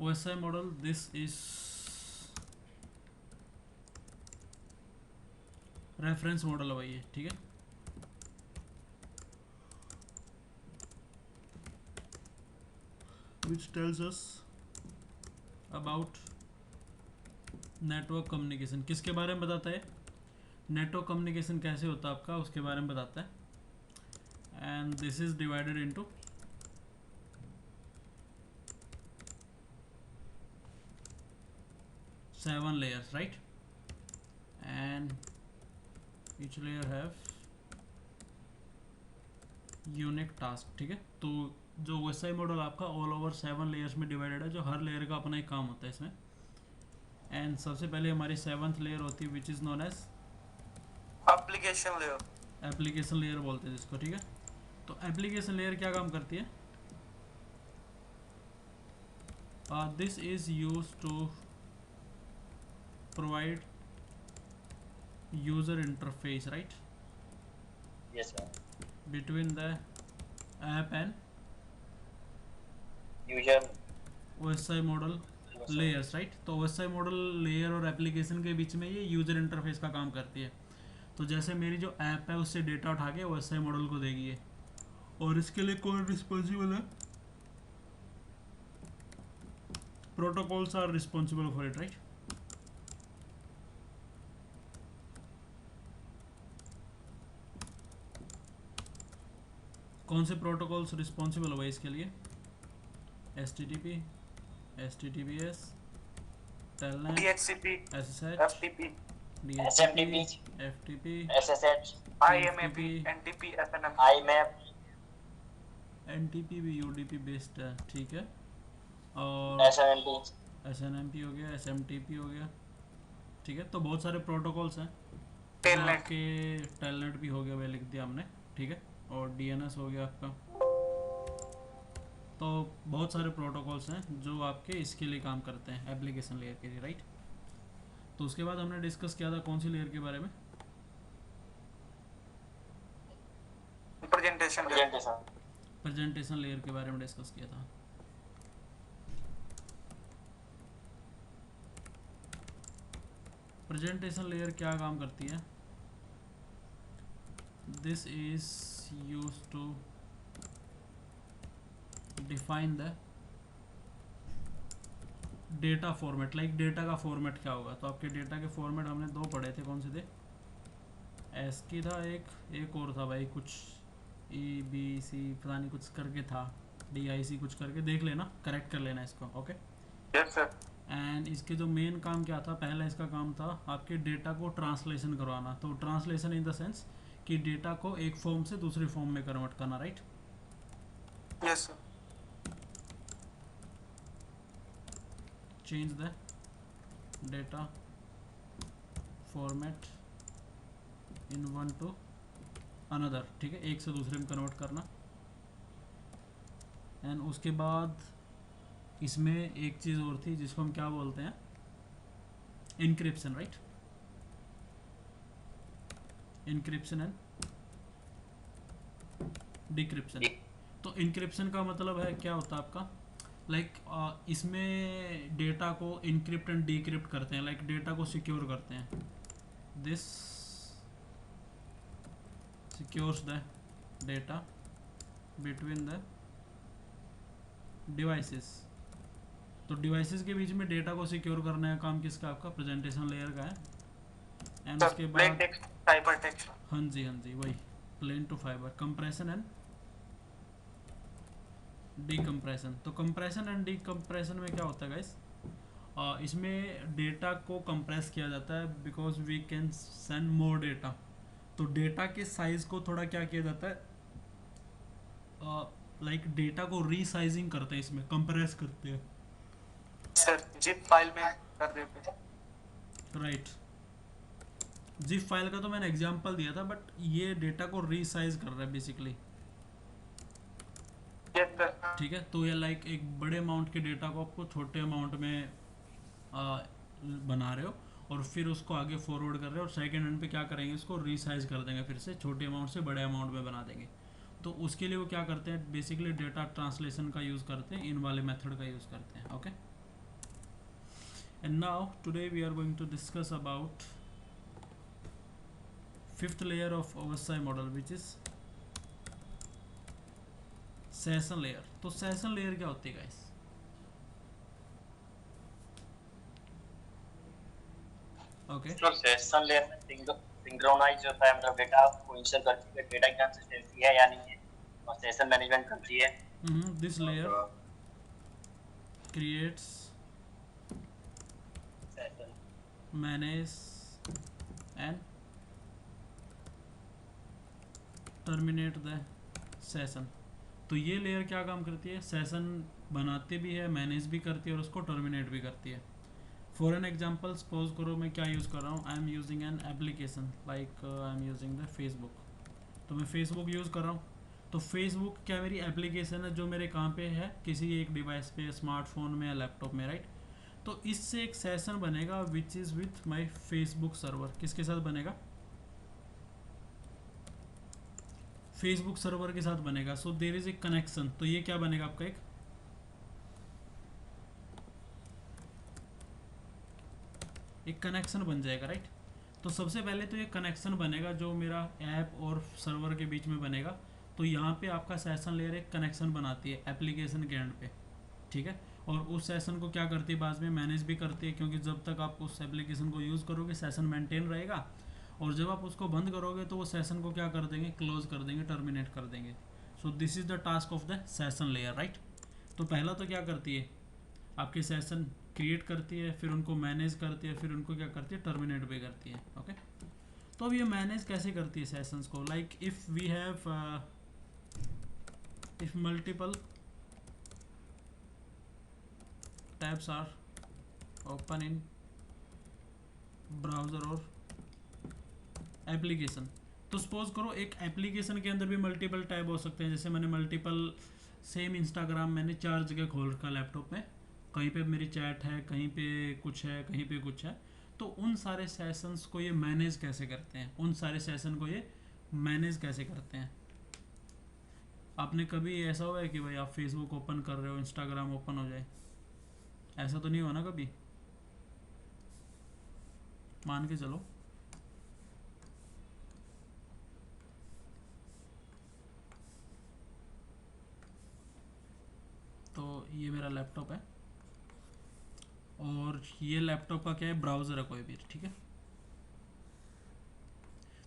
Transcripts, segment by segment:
OSI model, this is reference model है भाई ये, ठीक है। which tells us about network communication. किसके बारे में बताता है? नेटवर्क कम्युनिकेशन कैसे होता है आपका, उसके बारे में बताता है। And this is divided into 7 layers, right? And each layer have unique task, ठीक है। तो जो OSI मॉडल आपका ऑल ओवर 7 लेयर्स में डिवाइडेड है, जो हर लेयर का अपना एक काम होता है इसमें। एंड सबसे पहले हमारी 7th लेयर होती है which is known as application layer. Application layer बोलते हैं जिसको, ठीक है। तो एप्लीकेशन लेयर क्या काम करती है? This is use to provide user interface, right, yes sir. Between the app and user OSI model layers, right. तो OSI मॉडल लेयर और एप्लीकेशन के बीच में ये यूजर इंटरफेस का काम करती है। तो जैसे मेरी जो ऐप है उससे डेटा उठा के OSI मॉडल को देगी ये, और इसके लिए कौन रिस्पॉन्सिबल है? Protocols are responsible for it, right. कौन से प्रोटोकॉल्स रिस्पॉन्सिबल हो भाई इसके लिए? HTTP, HTTPS, Telnet, DHCP, SSH, FTP, DHCP, FTP, SSH, IMAP, NTP, SNMP, IMAP, NTP भी UDP बेस्ड है, ठीक है। और SNMP हो गया, SMTP हो गया, ठीक है। तो बहुत सारे प्रोटोकॉल्स हैं। जो आपके टेलनेट भी हो गया, वह लिख दिया हमने, ठीक है। और DNS हो गया आपका। तो बहुत सारे प्रोटोकॉल्स हैं जो आपके इसके लिए काम करते हैं, एप्लीकेशन लेयर के लिए, राइट। तो उसके बाद हमने डिस्कस किया था कौन सी लेयर के बारे में? प्रेजेंटेशन लेयर के बारे में डिस्कस किया था। प्रेजेंटेशन लेयर क्या काम करती है? This is use to define the data format. Like data का फॉर्मेट क्या होगा? तो आपके डेटा के फॉर्मेट हमने दो पढ़े थे, कौन से थे? ASCII था एक और था भाई, कुछ EBC पता नहीं कुछ करके था, DIC कुछ करके, देख लेना, करेक्ट कर लेना इसको, ओके। Yes sir. एंड इसके जो मेन काम क्या था? पहला इसका काम था आपके डेटा को ट्रांसलेशन करवाना। तो ट्रांसलेशन इन द सेंस कि डेटा को एक फॉर्म से दूसरी फॉर्म में कन्वर्ट करना, right. Yes sir. Change the data format in one two another, ठीक है, एक से दूसरे में कन्वर्ट करना। एंड उसके बाद इसमें एक चीज़ और थी जिसको हम क्या बोलते हैं? Encryption, right. Encryption and decryption. तो इनक्रिप्शन का मतलब है क्या होता है आपका? लाइक इसमें डेटा को इनक्रिप्ट एंड डिक्रिप्ट करते हैं, लाइक डेटा को सिक्योर करते हैं। This secures the data between the devices. तो डिवाइसेस के बीच में डेटा को सिक्योर करने का काम किसका? आपका प्रेजेंटेशन लेयर का है। एंड उसके बाद फाइबर टेक्स्ट। हाँ जी वही, plain to cipher, compression and decompression. तो कंप्रेशन एंड डीकम्प्रेशन में क्या होता है गाइस? इसमें डेटा को कंप्रेस किया जाता है because we can send more data. तो डेटा के साइज को थोड़ा क्या किया जाता है? लाइक डेटा को रीसाइजिंग करते हैं, इसमें कंप्रेस करते हैं सर जिप फाइल में कर देते हैं, राइट। जिप फाइल का तो मैंने एग्जांपल दिया था, बट ये डेटा को रीसाइज कर रहा है बेसिकली, ठीक है। तो ये लाइक एक बड़े अमाउंट के डेटा को आपको छोटे अमाउंट में बना रहे हो और फिर उसको आगे फॉरवर्ड कर रहे हो, और सेकेंड एंड पे क्या करेंगे? इसको रीसाइज कर देंगे, फिर से छोटे अमाउंट से बड़े अमाउंट में बना देंगे। तो उसके लिए वो क्या करते हैं? बेसिकली डेटा ट्रांसलेशन का यूज़ करते हैं, इन वाले मेथड का यूज़ करते हैं, okay. And now today we are going to discuss about fifth layer of OSI model, which is session layer. तो session layer क्या होती है guys? Okay. तो सेशन लेयर में सिंक्रोनाइज होता है, मतलब डेटा को इंसर्ट करती है, डेटा की कंसिस्टेंसी है या नहीं है, और सेशन मैनेजमेंट करती है. This layer creates, manage and terminate the session. तो ये लेयर क्या काम करती है? सेशन बनाती भी है, मैनेज भी करती है और उसको टर्मिनेट भी करती है. फॉर एन एग्जाम्पल सपोज करो मैं क्या यूज़ कर रहा हूँ. I am using an application like I am using the Facebook. तो मैं फेसबुक यूज़ कर रहा हूँ. तो फेसबुक क्या मेरी एप्लीकेशन है जो मेरे कहाँ पे है, किसी एक डिवाइस पे, स्मार्टफोन में या लैपटॉप में, राइट. तो इससे एक सेशन बनेगा which is with my Facebook server. किसके साथ बनेगा? फेसबुक सर्वर के साथ बनेगा. So there is a connection. तो ये क्या बनेगा आपका? एक कनेक्शन बन जाएगा, राइट. तो सबसे पहले तो ये कनेक्शन बनेगा जो मेरा ऐप और सर्वर के बीच में बनेगा. तो यहाँ पे आपका सेशन लेयर एक कनेक्शन बनाती है एप्लीकेशन के एंड पे, ठीक है. और उस सेशन को क्या करती है, बाद में मैनेज भी करती है, क्योंकि जब तक आप उस एप्लीकेशन को यूज़ करोगे सेशन मेंटेन रहेगा, और जब आप उसको बंद करोगे तो वो सेशन को क्या कर देंगे, क्लोज कर देंगे, टर्मिनेट कर देंगे. So this is the task of the session layer, right. तो पहला तो क्या करती है, आपके सेशन क्रिएट करती है, फिर उनको मैनेज करती है, फिर उनको क्या करती है, टर्मिनेट भी करती है. ओके. तो अब ये मैनेज कैसे करती है सेशंस को? Like if we have if multiple tabs are open in browser और एप्लीकेशन. तो सपोज करो एक एप्लीकेशन के अंदर भी मल्टीपल टैब हो सकते हैं. जैसे मैंने मल्टीपल सेम इंस्टाग्राम मैंने 4 जगह खोल रखा लैपटॉप में, कहीं पे मेरी चैट है, कहीं पे कुछ है, कहीं पे कुछ है. तो उन सारे सेशंस को ये मैनेज कैसे करते हैं, उन सारे सेशन को ये मैनेज कैसे करते हैं? आपने कभी ऐसा हुआ है कि भाई आप फेसबुक ओपन कर रहे हो, इंस्टाग्राम ओपन हो जाए? ऐसा तो नहीं हुआ ना कभी? मान के चलो. तो ये मेरा लैपटॉप है और ये लैपटॉप का क्या है, ब्राउज़र है कोई भी, ठीक है.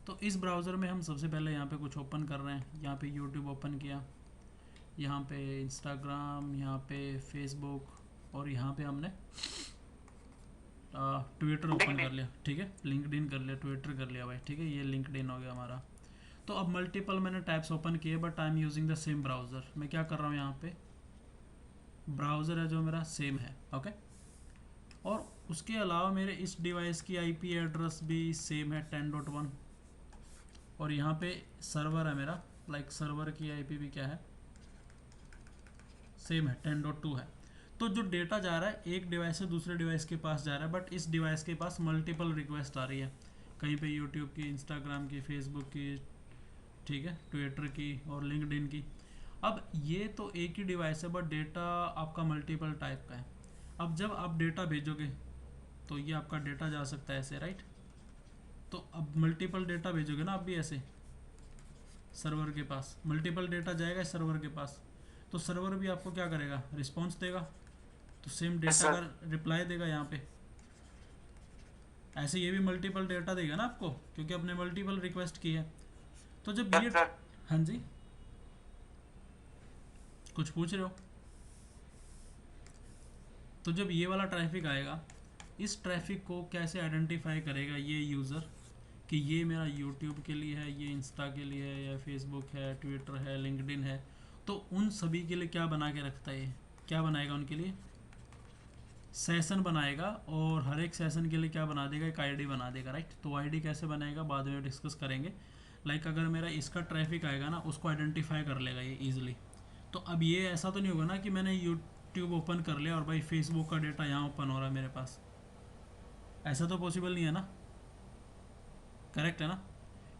तो इस ब्राउज़र में हम सबसे पहले यहाँ पे कुछ ओपन कर रहे हैं. यहाँ पे यूट्यूब ओपन किया, यहाँ पे इंस्टाग्राम, यहाँ पे फेसबुक, और यहाँ पे हमने ट्विटर ओपन कर लिया, ठीक है. लिंक्डइन कर लिया, ट्विटर कर लिया भाई, ठीक है. ये लिंक्डइन हो गया हमारा. तो अब मल्टीपल मैंने टैब्स ओपन किए, but I am using the same browser. मैं क्या कर रहा हूँ, यहाँ पे ब्राउज़र है जो मेरा सेम है, ओके. और उसके अलावा मेरे इस डिवाइस की आईपी एड्रेस भी सेम है 10.1, और यहाँ पे सर्वर है मेरा, लाइक सर्वर की आईपी भी क्या है, सेम है, 10.2 है. तो जो डेटा जा रहा है एक डिवाइस से दूसरे डिवाइस के पास जा रहा है, बट इस डिवाइस के पास मल्टीपल रिक्वेस्ट आ रही है, कहीं पे यूट्यूब की, इंस्टाग्राम की, फेसबुक की, ठीक है, ट्विटर की और लिंक्डइन की. अब ये तो एक ही डिवाइस है, बट डेटा आपका मल्टीपल टाइप का है. अब जब आप डेटा भेजोगे तो ये आपका डेटा जा सकता है ऐसे, राइट. तो अब मल्टीपल डेटा भेजोगे ना आप भी ऐसे सर्वर के पास, मल्टीपल डेटा जाएगा सर्वर के पास. तो सर्वर भी आपको क्या करेगा, रिस्पॉन्स देगा, तो सेम डेटा का रिप्लाई देगा यहाँ पे. ऐसे ये भी मल्टीपल डेटा देगा ना आपको, क्योंकि आपने मल्टीपल रिक्वेस्ट की है. तो जब ये, हाँ जी, कुछ पूछ रहे हो? तो जब ये वाला ट्रैफिक आएगा, इस ट्रैफिक को कैसे आइडेंटिफाई करेगा ये यूज़र कि ये मेरा यूट्यूब के लिए है, ये इंस्टा के लिए है, या फेसबुक है, ट्विटर है, लिंक्डइन है. तो उन सभी के लिए क्या बना के रखता है ये, क्या बनाएगा उनके लिए, सेशन बनाएगा. और हर एक सेशन के लिए क्या बना देगा, एक आईडी बना देगा, राइट. तो आईडी कैसे बनाएगा बाद में डिस्कस करेंगे. लाइक अगर मेरा इसका ट्रैफिक आएगा ना, उसको आइडेंटिफाई कर लेगा ये ईजिली. तो अब ये ऐसा तो नहीं होगा ना कि मैंने यूट्यूब ओपन कर लिया और भाई फेसबुक का डेटा यहाँ ओपन हो रहा है मेरे पास, ऐसा तो पॉसिबल नहीं है ना, करेक्ट है ना.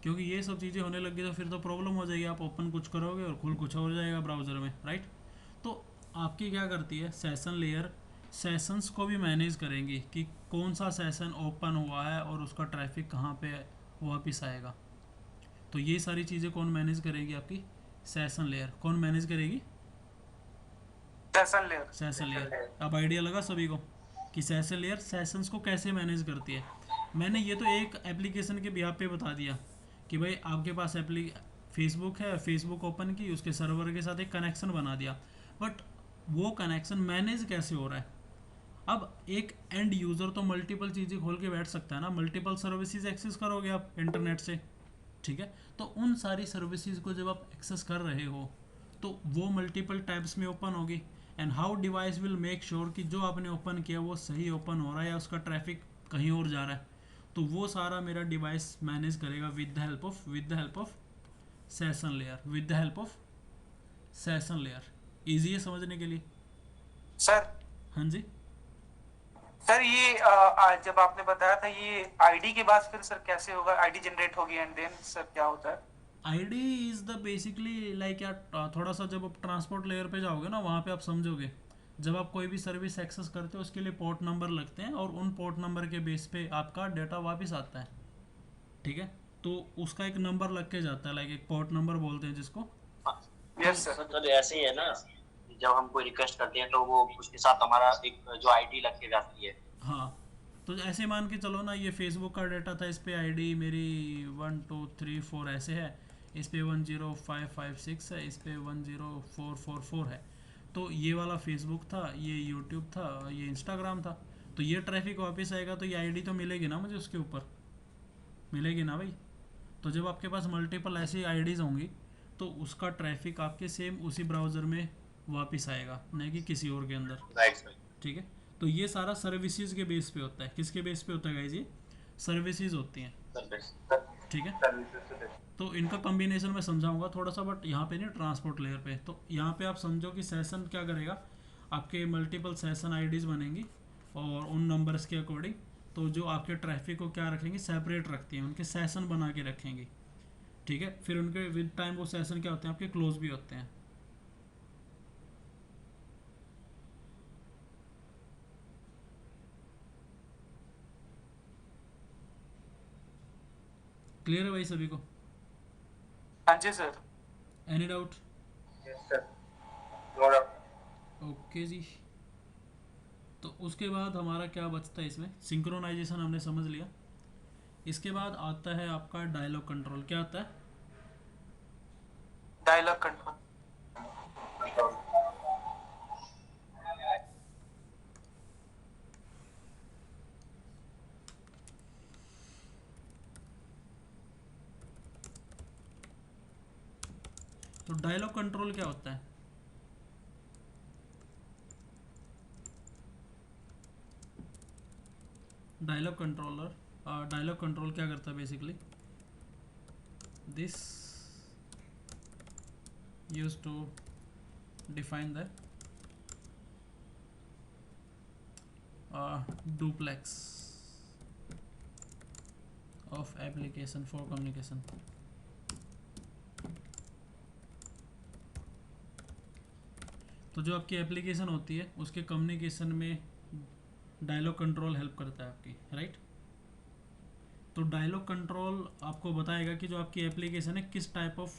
क्योंकि ये सब चीज़ें होने लगी तो फिर तो प्रॉब्लम हो जाएगी. आप ओपन कुछ करोगे और खुल कुछ हो जाएगा ब्राउज़र में, राइट. तो आपकी क्या करती है सेशन लेयर, सेशंस को भी मैनेज करेंगी कि कौन सा सेशन ओपन हुआ है और उसका ट्रैफिक कहाँ पे वापस आएगा। तो ये सारी चीज़ें कौन मैनेज करेगी आपकी? Session layer. कौन मैनेज करेगी? Session layer. Session layer. अब आइडिया लगा सभी को कि सेशन लेयर सेशंस को कैसे मैनेज करती है। मैंने ये तो एक एप्लीकेशन के बिहाफ पे बता दिया कि भाई आपके पास फेसबुक है, फेसबुक ओपन की, उसके सर्वर के साथ एक कनेक्शन बना दिया, बट वो कनेक्शन मैनेज कैसे हो रहा है? अब एक एंड यूज़र तो मल्टीपल चीज़ें खोल के बैठ सकता है ना, मल्टीपल सर्विसेज एक्सेस करोगे आप इंटरनेट से, ठीक है? तो उन सारी सर्विसेज को जब आप एक्सेस कर रहे हो तो वो मल्टीपल टैब्स में ओपन होगी। And how device will make sure कि जो आपने ओपन किया वो सही ओपन हो रहा है या उसका ट्रैफिक कहीं और जा रहा है? तो वो सारा मेरा डिवाइस मैनेज करेगा with the help of session layer, with the help of session layer. Easy है समझने के लिए? सर हाँ जी। सर ये जब आपने बताया था ये आईडी के बाद फिर सर कैसे होगा? आईडी जनरेट होगी एंड देन सर क्या होता है? ID is the basically like यार, थोड़ा सा जब आप ट्रांसपोर्ट लेयर पे जाओगे ना वहाँ पे आप समझोगे। जब आप कोई भी सर्विस एक्सेस करते हो उसके लिए पोर्ट नंबर लगते हैं और उन पोर्ट नंबर के बेस पे आपका डेटा वापस आता है, ठीक है? तो उसका एक नंबर लग के जाता है, लाइक एक पोर्ट नंबर बोलते हैं जिसको। Yes sir. तो ऐसे ही है ना, जब हम कोई रिक्वेस्ट करते हैं तो वो उसके साथ हमारा एक जो आईडी लग के जाती है। हाँ, तो ऐसे मान के चलो ना, ये फेसबुक का डाटा था, इस पे आईडी मेरी 1234 ऐसे है, इस पे 10556 है, इस पे 10444 है। तो ये वाला फेसबुक था, ये यूट्यूब था, ये इंस्टाग्राम था। तो ये ट्रैफिक वापस आएगा तो ये आईडी तो मिलेगी ना मुझे, उसके ऊपर मिलेगी ना भाई। तो जब आपके पास मल्टीपल ऐसी आईडीज़ होंगी तो उसका ट्रैफिक आपके सेम उसी ब्राउज़र में वापस आएगा, नहीं कि किसी और के अंदर, राइट। ठीक है? तो ये सारा सर्विसेज के बेस पे होता है। किसके बेस पे होता है गाइज? ये सर्विसेज होती हैं, ठीक है? तो इनका कॉम्बिनेशन मैं समझाऊंगा थोड़ा सा, बट यहाँ पे नहीं, ट्रांसपोर्ट लेयर पे। तो यहाँ पे आप समझो कि सेशन क्या करेगा, आपके मल्टीपल सेशन आईडीज़ बनेंगी और उन नंबर्स के अकॉर्डिंग तो जो आपके ट्रैफिक को क्या रखेंगे, सेपरेट रखती हैं, उनके सेशन बना के रखेंगी, ठीक है? फिर उनके विद टाइम वो सेशन क्या होते हैं, आपके क्लोज भी होते हैं। क्लियर है भाई सभी को? हाँ जी sir. Any doubt? Yes sir, no doubt. Okay जी। तो उसके बाद हमारा क्या बचता है इसमें? सिंक्रोनाइजेशन हमने समझ लिया। इसके बाद आता है आपका डायलॉग कंट्रोल। क्या आता है? Dialog control. तो डायलॉग कंट्रोल क्या होता है? डायलॉग कंट्रोल क्या करता है basically? This use to define the duplex of application for communication। तो जो आपकी एप्लीकेशन होती है उसके कम्युनिकेशन में डायलॉग कंट्रोल हेल्प करता है आपकी, राइट? तो डायलॉग कंट्रोल आपको बताएगा कि जो आपकी एप्लीकेशन है किस टाइप ऑफ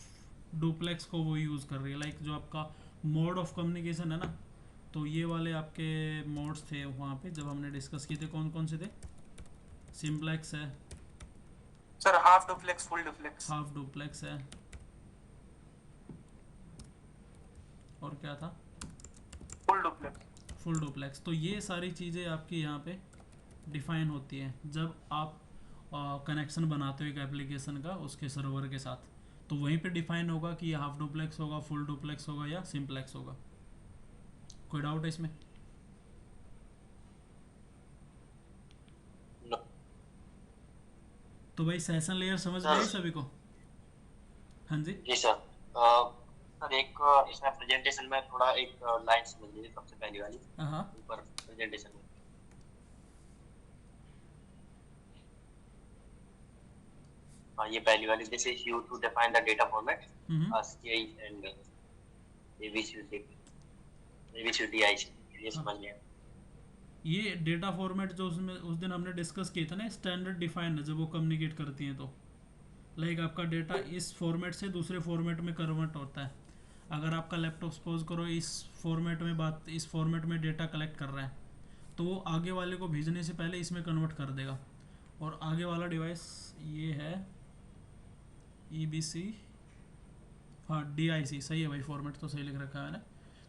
डुप्लेक्स को वो यूज़ कर रही है। लाइक जो आपका मोड ऑफ कम्युनिकेशन है ना, तो ये वाले आपके मोड्स थे वहाँ पे जब हमने डिस्कस किए थे, कौन कौन से थे? सिम्प्लेक्स है sir, half duplex, full duplex. Half duplex है, और क्या था? Full duplex. Full duplex. तो ये सारी चीज़ें आपकी यहाँ पे डिफाइन होती हैं जब आप कनेक्शन बनाते हो एक एप्लीकेशन का उसके सर्वर के साथ। तो वहीं पे डिफाइन होगा कि ये हाफ डुप्लेक्स होगा, फुल डुप्लेक्स होगा या सिम्प्लेक्स होगा। कोई डाउट है इसमें? नो। तो भाई सेशन लेयर समझ में आई सभी को? हाँ जी। जी सर। सर एक इसमें प्रेजेंटेशन में थोड़ा एक लाइन समझ लीजिए, सबसे पहली वाली हाँ ऊपर प्रेजेंटेशन में। हाँ, ये पहली वाली, this is use to define the data format ASCII and ABCD, ये समझ लिया। ये डेटा फॉर्मेट जो उसमें उस दिन हमने डिस्कस किया था ना, स्टैंडर्ड डिफाइन है जब वो कम्युनिकेट करती हैं तो लाइक आपका डेटा इस फॉर्मेट से दूसरे फॉर्मेट में कन्वर्ट होता है। अगर आपका लैपटॉप सपोज करो इस फॉर्मेट में डेटा कलेक्ट कर रहा है, तो वो आगे वाले को भेजने से पहले इसमें कन्वर्ट कर देगा। और आगे वाला डिवाइस ये है EBC, हाँ DIC, सही है भाई, फॉर्मेट तो सही लिख रखा है मैंने।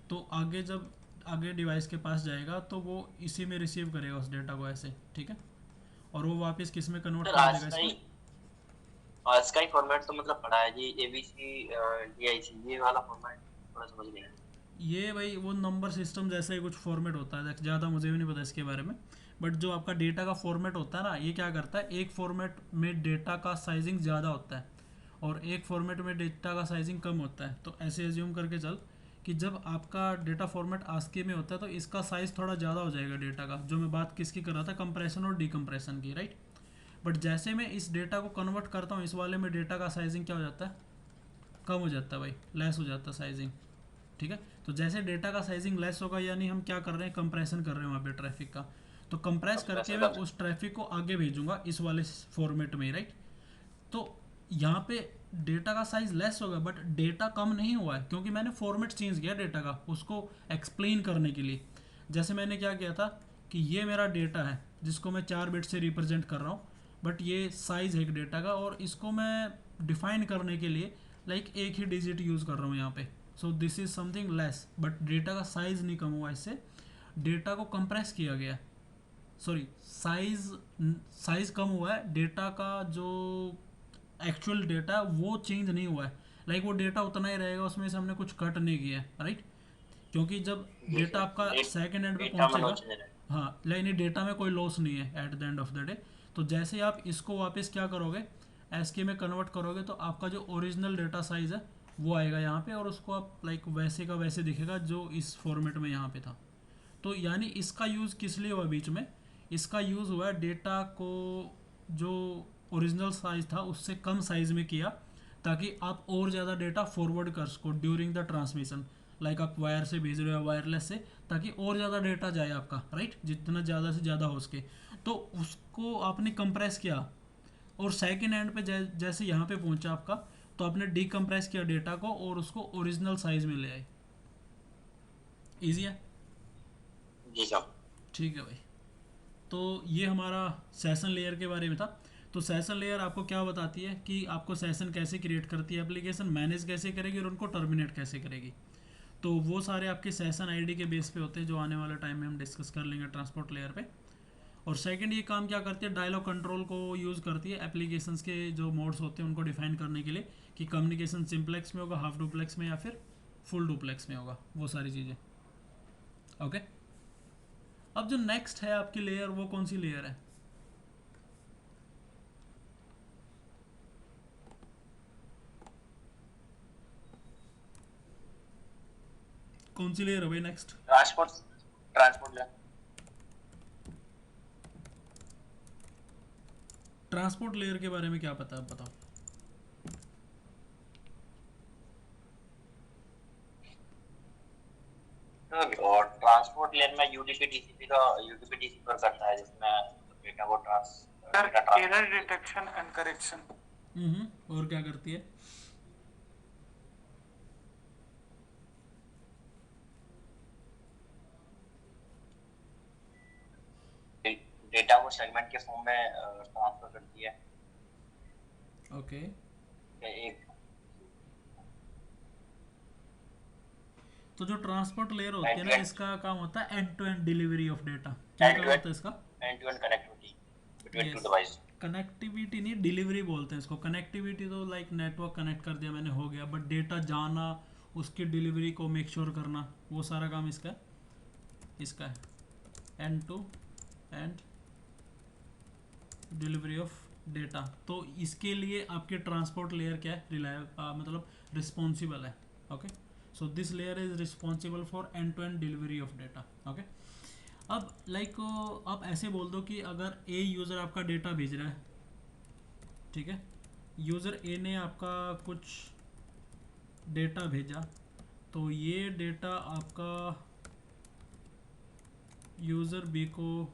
तो आगे जब आगे डिवाइस के पास जाएगा तो वो इसी में रिसीव करेगा उस डेटा को ऐसे, ठीक है, और वो वापस किस में कन्वर्ट सर कर देगा इसको। आज का ही फॉर्मेट तो मतलब पढ़ा है जी, ABC DIC ये वाला फॉर्मेट थोड़ा समझ नहीं आया। ये भाई वो नंबर सिस्टम जैसा ही कुछ फॉर्मेट होता है, ज़्यादा मुझे भी नहीं पता इसके बारे में। बट जो आपका डेटा का फॉर्मेट होता है ना, ये क्या करता है, एक फॉर्मेट में डेटा का साइजिंग ज़्यादा होता है और एक फॉर्मेट में डेटा का साइजिंग कम होता है। तो ऐसे एज्यूम करके चल कि जब आपका डेटा फॉर्मेट ASCII में होता है तो इसका साइज़ थोड़ा ज़्यादा हो जाएगा डेटा का, जो मैं बात किसकी कर रहा था, कंप्रेशन और डिकम्प्रेशन की, राइट। बट जैसे मैं इस डेटा को कन्वर्ट करता हूँ, इस वाले में डेटा का साइजिंग क्या हो जाता है, कम हो जाता है भाई, लेस हो जाता है साइजिंग, ठीक है। तो जैसे डेटा का साइजिंग लेस होगा, यानी हम क्या कर रहे हैं, कंप्रेशन कर रहे हैं वहाँ पे ट्रैफिक का। तो कंप्रेस करके मैं उस ट्रैफिक को आगे भेजूंगा इस वाले फॉर्मेट में, राइट। तो यहाँ पे डेटा का साइज लेस होगा बट डेटा कम नहीं हुआ है, क्योंकि मैंने फॉर्मेट चेंज किया डेटा का उसको एक्सप्लेन करने के लिए। जैसे मैंने क्या किया था कि ये मेरा डेटा है जिसको मैं 4 बिट से रिप्रेजेंट कर रहा हूँ, बट ये साइज़ है एक डेटा का और इसको मैं डिफाइन करने के लिए लाइक एक ही डिजिट यूज़ कर रहा हूँ यहाँ पे। So this is something less, but data का साइज़ नहीं कम हुआ, इससे डेटा को कंप्रेस किया गया, सॉरी साइज़ कम हुआ है, डेटा का जो एक्चुअल डेटा वो चेंज नहीं हुआ है। लाइक वो डेटा उतना ही रहेगा, उसमें से हमने कुछ कट नहीं किया है, राइट। क्योंकि जब डेटा आपका सेकंड एंड पे पहुंचेगा, हाँ, लेकिन डेटा में कोई लॉस नहीं है at the end of the day. तो जैसे ही आप इसको वापस क्या करोगे, ASCII में कन्वर्ट करोगे, तो आपका जो ओरिजिनल डेटा साइज़ है वो आएगा यहाँ पे और उसको आप लाइक वैसे का वैसे दिखेगा जो इस फॉर्मेट में यहाँ पे था। तो यानी इसका यूज़ किस लिए हुआ बीच में, इसका यूज़ हुआ डेटा को जो ओरिजिनल साइज़ था उससे कम साइज़ में किया, ताकि आप और ज़्यादा डेटा फॉरवर्ड कर सको ड्यूरिंग द ट्रांसमिशन। लाइक आप वायर से भेज रहे हो वायरलेस से, ताकि और ज़्यादा डेटा जाए आपका, राइट, जितना ज़्यादा से ज़्यादा हो सके। तो उसको आपने कंप्रेस किया और सेकेंड एंड पे जैसे यहाँ पे पहुँचा आपका, तो आपने डीकम्प्रेस किया डेटा को और उसको ओरिजिनल साइज़ में ले आए। ईजी है जी साहब। ठीक है भाई। तो ये हमारा सेशन लेयर के बारे में था। तो सेशन लेयर आपको क्या बताती है कि आपको सेशन कैसे क्रिएट करती है, एप्लीकेशन मैनेज कैसे करेगी और उनको टर्मिनेट कैसे करेगी। तो वो सारे आपके सेशन आईडी के बेस पे होते हैं, जो आने वाले टाइम में हम डिस्कस कर लेंगे ट्रांसपोर्ट लेयर पे। और सेकंड ये काम क्या करती है, डायलॉग कंट्रोल को यूज़ करती है एप्लीकेशंस के जो मोड्स होते हैं उनको डिफाइन करने के लिए, कि कम्युनिकेशन सिंप्लेक्स में होगा, हाफ डुप्लेक्स में या फिर फुल डुप्लेक्स में होगा, वो सारी चीज़ें। ओके, अब जो नेक्स्ट है आपकी लेयर, वो कौन सी लेयर है, कौन सी लेयर है भाई next? Transport layer. Transport layer के बारे में क्या पता है, आप बताओ। और ट्रांसपोर्ट लेयर में यूडीपी पर करता है, जिसमें डेटा को एरर डिटेक्शन एंड करेक्शन। और क्या करती है? डेटा को सेगमेंट के फॉर्म में ट्रांसफर करती है। ओके, एक तो जो ट्रांसपोर्ट लेयर होती है ना, इसका काम होता है end to end delivery of data. क्या काम होता है इसका? End to end connectivity between two device. Connectivity नहीं, डिलीवरी बोलते हैं इसको। कनेक्टिविटी तो लाइक नेटवर्क कनेक्ट कर दिया मैंने, हो गया, बट डेटा जाना, उसकी डिलीवरी को मेक श्योर करना, वो सारा काम इसका है end to end delivery of data. तो इसके लिए आपके ट्रांसपोर्ट लेयर क्या है, मतलब रिस्पॉन्सिबल है। Okay, so this layer is responsible for end to end delivery of data. Okay, अब लाइक आप ऐसे बोल दो कि अगर ए यूज़र आपका डेटा भेज रहा है, ठीक है, यूज़र ए ने आपका कुछ डेटा भेजा, तो ये डेटा आपका यूज़र बी को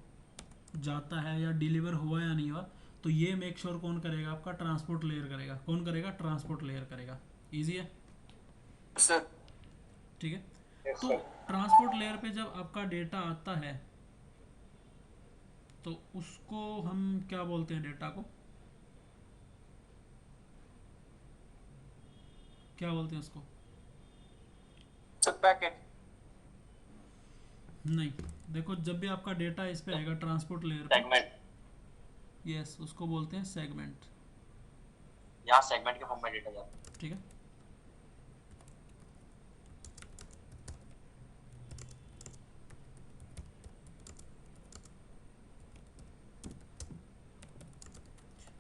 जाता है या डिलीवर हुआ या नहीं हुआ, तो ये मेक श्योर कौन करेगा? आपका ट्रांसपोर्ट लेयर करेगा। कौन करेगा? ट्रांसपोर्ट लेयर करेगा। इजी है, सर। ठीक है। तो ट्रांसपोर्ट लेयर पे जब आपका डेटा आता है तो उसको हम क्या बोलते हैं? डेटा को क्या बोलते हैं उसको? Sir packet. नहीं, देखो जब भी आपका डेटा इस पे आएगा ट्रांसपोर्ट लेयर पे, सेगमेंट, यस, उसको बोलते हैं सेगमेंट, यहाँ सेगमेंट के फॉर्म में डेटा जाता है। ठीक है।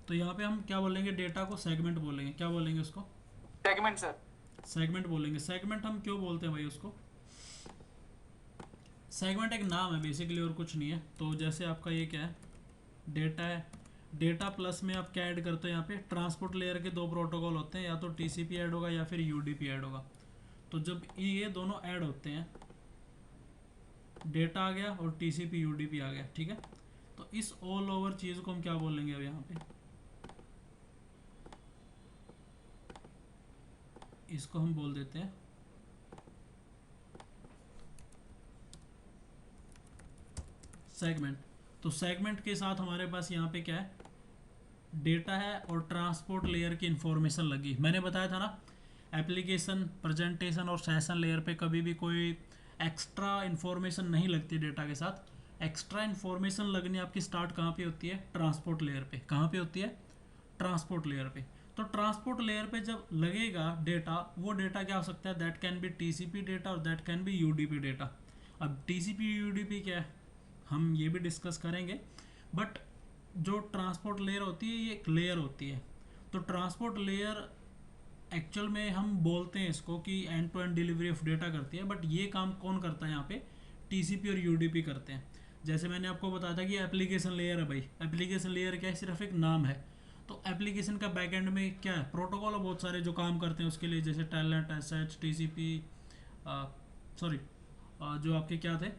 तो यहाँ पे हम क्या बोलेंगे? डेटा को सेगमेंट बोलेंगे। क्या बोलेंगे उसको? Segment sir. सेगमेंट बोलेंगे। सेगमेंट हम क्यों बोलते हैं भाई उसको? सेगमेंट एक नाम है बेसिकली और कुछ नहीं है। तो जैसे आपका ये क्या है? डेटा है। डेटा प्लस में आप क्या ऐड करते हो? यहाँ पे ट्रांसपोर्ट लेयर के दो प्रोटोकॉल होते हैं, या तो टीसीपी ऐड होगा या फिर यूडीपी ऐड होगा। तो जब ये दोनों ऐड होते हैं, डेटा आ गया और टीसीपी यूडीपी आ गया, ठीक है। तो इस ऑल ओवर चीज़ को हम क्या बोलेंगे अब यहाँ पे? इसको हम बोल देते हैं सेगमेंट। तो सेगमेंट के साथ हमारे पास यहाँ पे क्या है? डेटा है और ट्रांसपोर्ट लेयर की इंफॉर्मेशन लगी। मैंने बताया था ना, एप्लीकेशन, प्रेजेंटेशन और सेशन लेयर पे कभी भी कोई एक्स्ट्रा इन्फॉर्मेशन नहीं लगती डेटा के साथ। एक्स्ट्रा इन्फॉर्मेशन लगनी आपकी स्टार्ट कहाँ पे होती है? ट्रांसपोर्ट लेयर पे। कहाँ पे होती है? ट्रांसपोर्ट लेयर पे। तो ट्रांसपोर्ट लेयर पे जब लगेगा डेटा, वो डेटा क्या हो सकता है? That can be TCP data और that can be UDP data. अब टीसीपी यूडीपी क्या है हम ये भी डिस्कस करेंगे, बट जो ट्रांसपोर्ट लेयर होती है ये एक लेयर होती है। तो ट्रांसपोर्ट लेयर एक्चुअल में हम बोलते हैं इसको कि end to end delivery of data करती है, बट ये काम कौन करता है यहाँ पे? टीसीपी और यूडीपी करते हैं। जैसे मैंने आपको बताया था कि एप्लीकेशन लेयर है भाई। एप्लीकेशन लेयर क्या है? सिर्फ एक नाम है। तो एप्लीकेशन का बैकएंड में क्या है? प्रोटोकॉल है बहुत सारे जो काम करते हैं उसके लिए, जैसे टेलनेट, एसएच, टीसीपी, सॉरी जो आपके क्या थे,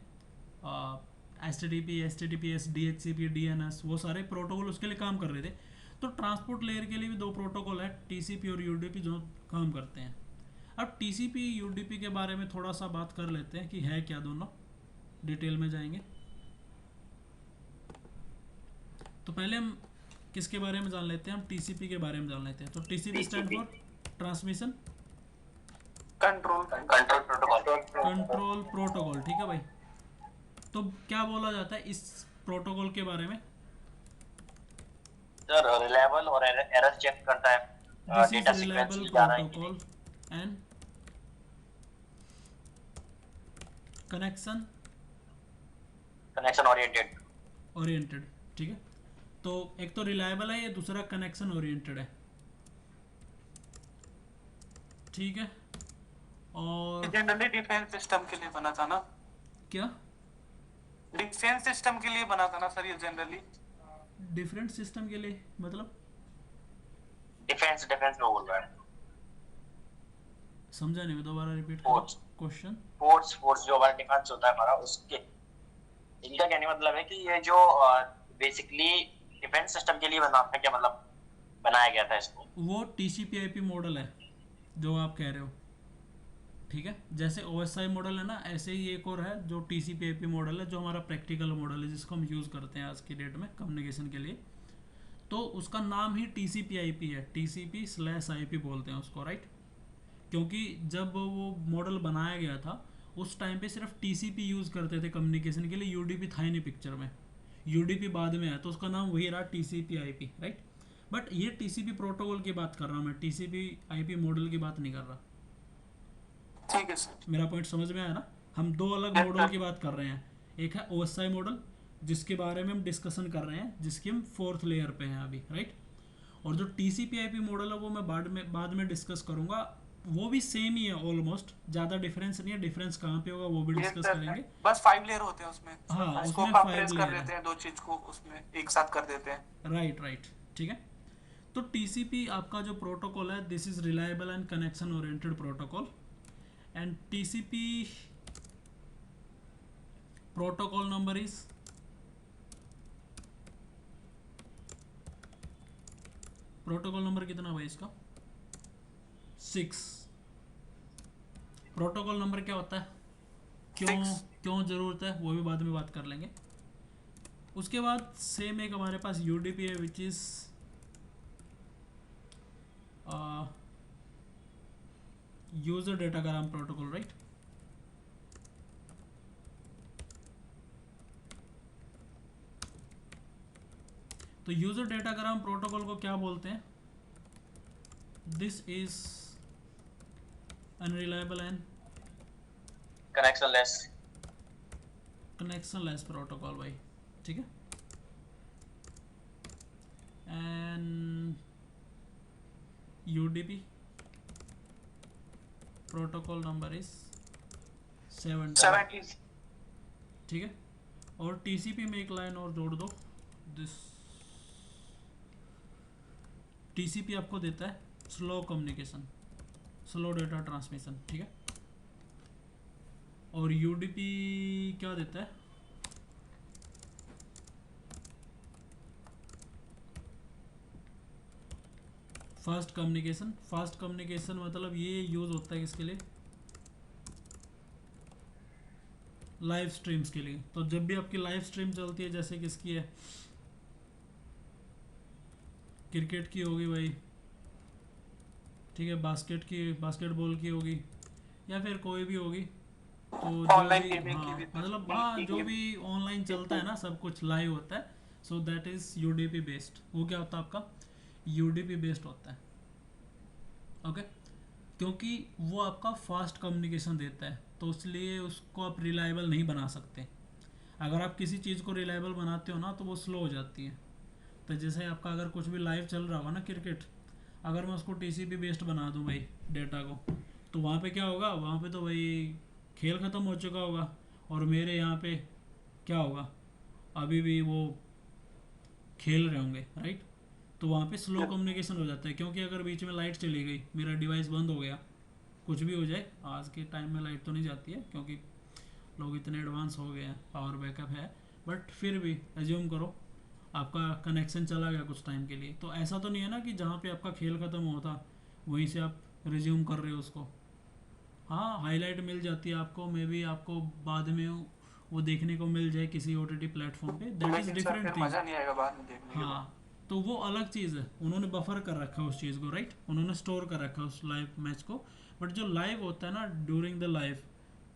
एचटीटीपीएस, डीएचसीपी, डीएनएस, वो सारे प्रोटोकॉल उसके लिए काम कर रहे थे। तो ट्रांसपोर्ट लेयर के लिए भी दो प्रोटोकॉल है, टीसीपी और यूडीपी, जो काम करते हैं। अब टीसीपी यूडीपी के बारे में थोड़ा सा बात कर लेते हैं कि है क्या दोनों, डिटेल में जाएंगे। तो पहले हम किसके बारे में जान लेते हैं? हम टीसीपी के बारे में जान लेते हैं। तो TCP stand for transmission control control protocol, ठीक है भाई। तो क्या बोला जाता है इस प्रोटोकॉल के बारे में? सर रिलायबल और एरर चेक करता है, this data is sequence reliable जा रहा है कि protocol and connection connection oriented, ठीक है। तो एक तो रिलायबल है, ये दूसरा कनेक्शन ओरिएंटेड है, ठीक है। और जनरली डिफेंस सिस्टम के लिए बना था ना? क्या डिफेंस सिस्टम के लिए बना था ना सर ये जनरली? डिफरेंट सिस्टम के लिए मतलब? डिफेंस में बोल रहा है। समझा नहीं, मैं दोबारा रिपीट फोर्स क्वेश्चन। फोर्स जो हमारा डिफेंस होता है हमारा, उसके इनका कहने मतलब है कि ये जो बेसिकली डिफेंस सिस्टम के लिए बना है, क्या मतलब बनाया गया था इसको? वो टीसीपी/आईपी मॉडल है जो आप कह रहे हो, ठीक है। जैसे ओएसआई मॉडल है ना, ऐसे ही एक और है जो टीसीपी/आईपी मॉडल है, जो हमारा प्रैक्टिकल मॉडल है जिसको हम यूज़ करते हैं आज की डेट में कम्युनिकेशन के लिए। तो उसका नाम ही टीसीपी/आईपी है, TCP/IP बोलते हैं उसको, राइट। क्योंकि जब वो मॉडल बनाया गया था उस टाइम पे सिर्फ टीसीपी यूज़ करते थे कम्युनिकेशन के लिए, यूडीपी था ही नहीं पिक्चर में। यूडीपी बाद में आया तो उसका नाम वही रहा TCP/IP, राइट। बट ये टीसीपी प्रोटोकॉल की बात कर रहा हूँ मैं, TCP/IP मॉडल की बात नहीं कर रहा। ठीक है सर। मेरा पॉइंट समझ में आया ना? हम दो अलग मॉडल की बात कर रहे हैं। एक है ओएसआई मॉडल जिसके बारे में हम डिस्कशन कर रहे हैं, जिसकी हम 4th लेयर पे हैं अभी, राइट। और जो TCP/IP मॉडल है वो मैं बाद में डिस्कस करूंगा। वो भी सेम ही है ऑलमोस्ट, ज़्यादा डिफरेंस नहीं है। डिफरेंस कहाँ पे होगा वो भी डिस्कस करेंगे। बस 5 लेयर होते हैं उसमें। हाँ, उसको उसमें कंप्रेस 5 कर लेयर देते है, हैं, दो चीज को उसमें एक साथ कर देते हैं। राइट, ठीक है। तो TCP आपका जो प्रोटोकॉल है, this is reliable and connection oriented protocol. And protocol number is protocol number कितना भाई इसका 6। प्रोटोकॉल नंबर क्या होता है, क्यों 6। क्यों ज़रूरत है वो भी बाद में बात कर लेंगे। उसके बाद सेम एक हमारे पास यूडीपी है which is user datagram protocol, right. तो यूज़र डेटाग्राम प्रोटोकॉल को क्या बोलते हैं, this is unreliable and connectionless connectionless protocol भाई, ठीक है। And UDP protocol number is 70, ठीक है। और टीसीपी में एक लाइन और जोड़ दो, दिस टीसीपी आपको देता है slow communication, slow data transmission, ठीक है। और यूडीपी क्या देता है, फास्ट कम्युनिकेशन। फास्ट कम्युनिकेशन मतलब ये यूज़ होता है किसके लिए, लाइव स्ट्रीम्स के लिए। तो जब भी आपकी लाइव स्ट्रीम चलती है, जैसे किसकी है, क्रिकेट की होगी भाई, ठीक है, बास्केटबॉल की होगी, या फिर कोई भी होगी, तो जो ऑनलाइन भी, गेमिंग की हाँ भी मतलब हाँ जो भी ऑनलाइन चलता है ना, सब कुछ लाइव होता है, so that is UDP based. वो क्या होता है आपका, यूडीपी बेस्ड होता है, ओके। क्योंकि वो आपका फास्ट कम्युनिकेशन देता है, तो इसलिए उसको आप रिलायबल नहीं बना सकते। अगर आप किसी चीज़ को रिलायबल बनाते हो ना, तो वो स्लो हो जाती है। तो जैसे आपका अगर कुछ भी लाइव चल रहा होगा ना क्रिकेट, अगर मैं उसको टीसीपी बेस्ड बना दूं भाई डेटा को, तो वहाँ पे क्या होगा, वहाँ पे तो भाई खेल ख़त्म हो चुका होगा, और मेरे यहाँ पे क्या होगा, अभी भी वो खेल रहे होंगे, राइट। तो वहाँ पे स्लो कम्युनिकेशन हो जाता है, क्योंकि अगर बीच में लाइट चली गई, मेरा डिवाइस बंद हो गया, कुछ भी हो जाए, आज के टाइम में लाइट तो नहीं जाती है क्योंकि लोग इतने एडवांस हो गए हैं, पावर बैकअप है, बट फिर भी एज्यूम करो आपका कनेक्शन चला गया कुछ टाइम के लिए, तो ऐसा तो नहीं है ना कि जहाँ पे आपका खेल ख़त्म हुआ था वहीं से आप रिज्यूम कर रहे हो उसको। हाँ, हाईलाइट मिल जाती है आपको, मे बी आपको बाद में वो देखने को मिल जाए किसी ओटीटी प्लेटफॉर्म पे, दैट इज़ लेकिन सर डिफरेंट फिर थिंग। मजा नहीं आएगा बाद में देखने के बाद। हाँ, तो वो अलग चीज़ है, उन्होंने बफर कर रखा है उस चीज़ को, राइट, उन्होंने स्टोर कर रखा है उस लाइव मैच को। बट जो लाइव होता है ना ड्यूरिंग द लाइव,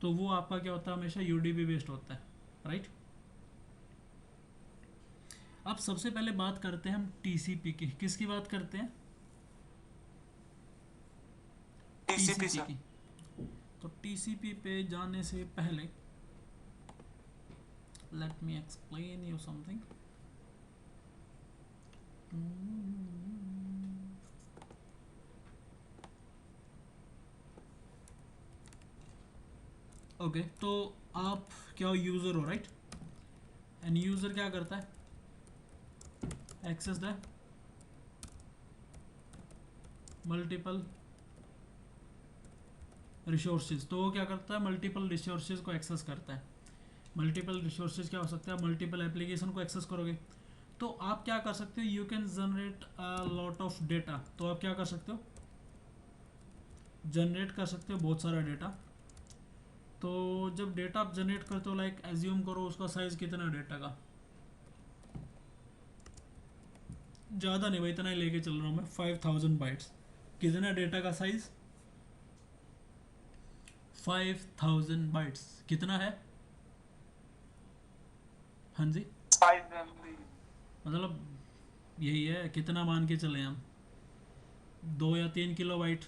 तो वो आपका क्या होता है, हमेशा यूडीपी बेस्ड होता है, राइट। अब सबसे पहले बात करते हैं हम टीसीपी की, किसकी बात करते हैं, टीसीपी टीसीपी सर। की। तो टीसीपी पे जाने से पहले let me explain you something. Okay, तो आप क्या यूज़र हो, राइट। एंड यूज़र क्या करता है, एक्सेस द मल्टीपल रिसोर्सेज। तो वो क्या करता है, मल्टीपल रिसोर्सेज को एक्सेस करता है। मल्टीपल रिसोर्सेज क्या हो सकता है, मल्टीपल एप्लीकेशन को एक्सेस करोगे, तो आप क्या कर सकते हो, you can generate a lot of data. तो आप क्या कर सकते हो, जनरेट कर सकते हो बहुत सारा डेटा। तो जब डेटा आप जनरेट करते हो, लाइक एज्यूम करो उसका साइज़ कितना डेटा का, ज़्यादा नहीं भाई, इतना ही लेके चल रहा हूँ मैं, 5000 बाइट्स। कितना डेटा का साइज़, 5000 बाइट्स कितना है, हाँ जी, 5 MB। मतलब यही है, कितना मान के चले हम, 2 या 3 किलोबाइट,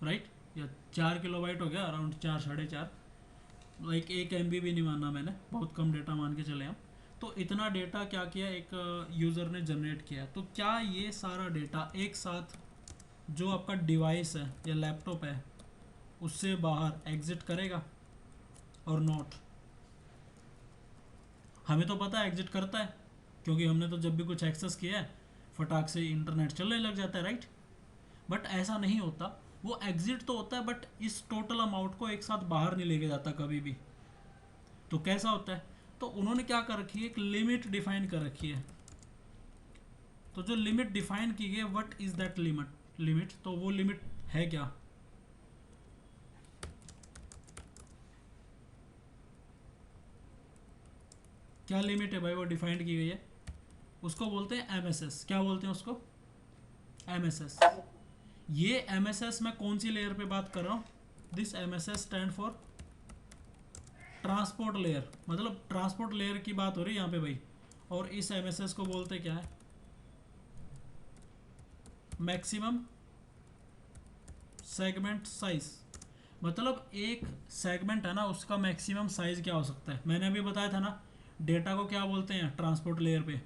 राइट, या 4 किलोबाइट हो गया, अराउंड 4 4.5, लाइक 1 MB भी नहीं मानना मैंने, बहुत कम डेटा मान के चले हम। तो इतना डेटा क्या किया, एक यूज़र ने जनरेट किया। तो क्या ये सारा डेटा एक साथ जो आपका डिवाइस है या लैपटॉप है उससे बाहर एग्जिट करेगा, और नॉट। हमें तो पता है एग्जिट करता है, क्योंकि हमने तो जब भी कुछ एक्सेस किया है फटाक से इंटरनेट चलने लग जाता है, राइट। बट ऐसा नहीं होता, वो एग्जिट तो होता है बट इस टोटल अमाउंट को एक साथ बाहर नहीं लेके जाता कभी भी। तो कैसा होता है, तो उन्होंने क्या कर रखी है, एक लिमिट डिफाइन कर रखी है। तो जो लिमिट डिफाइन की गई, व्हाट इज दैट लिमिट, तो वो लिमिट है क्या? क्या लिमिट है भाई वो डिफाइंड की गई है? उसको बोलते हैं एमएसएस। क्या बोलते हैं उसको? एमएसएस। ये एमएसएस मैं कौन सी लेयर पे बात कर रहा हूँ? This MSS stand for transport layer, मतलब ट्रांसपोर्ट लेयर की बात हो रही है यहाँ पे भाई। और इस एमएसएस को बोलते क्या है? Maximum segment size. मतलब एक सेगमेंट है ना, उसका मैक्सिमम साइज क्या हो सकता है? मैंने अभी बताया था ना, डेटा को क्या बोलते हैं ट्रांसपोर्ट लेयर पे?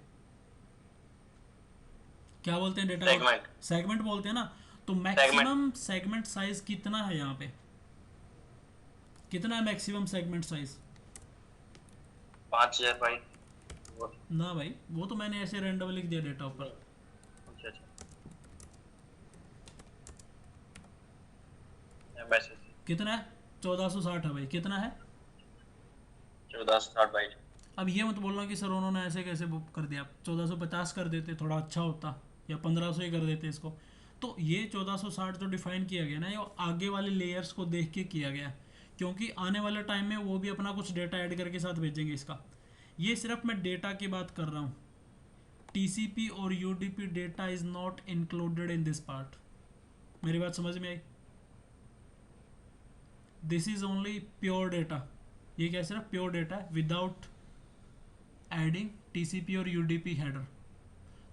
क्या बोलते हैं डेटा को? सेगमेंट। सेगमेंट बोलते हैं ना। तो सेगमेंट मैक्सिमम सेगमेंट साइज कितना है यहाँ पे? कितना है मैक्सिमम सेगमेंट साइज? 5000 बाइट। ना भाई, वो तो मैंने ऐसे रैंडम लिख दिया डेटा ऊपर। अच्छा अच्छा, एमएसएस कितना है? 1460 है भाई। कितना है? 1460 बाइट। अब ये मत बोलना कि सर उन्होंने ऐसे कैसे बुक कर दिया। 1450 कर देते, थोड़ा अच्छा होता, या 1500 ही कर देते इसको। तो ये 1460 जो डिफाइन किया गया ना, ये आगे वाले लेयर्स को देख के किया गया, क्योंकि आने वाले टाइम में वो भी अपना कुछ डेटा ऐड करके साथ भेजेंगे इसका। ये सिर्फ मैं डेटा की बात कर रहा हूँ। टीसीपी और UDP data is not included in this part. मेरी बात समझ में आई? This is only pure data. ये क्या, सिर्फ प्योर डेटा है विदाउट एडिंग टीसीपी और यूडीपी हेडर।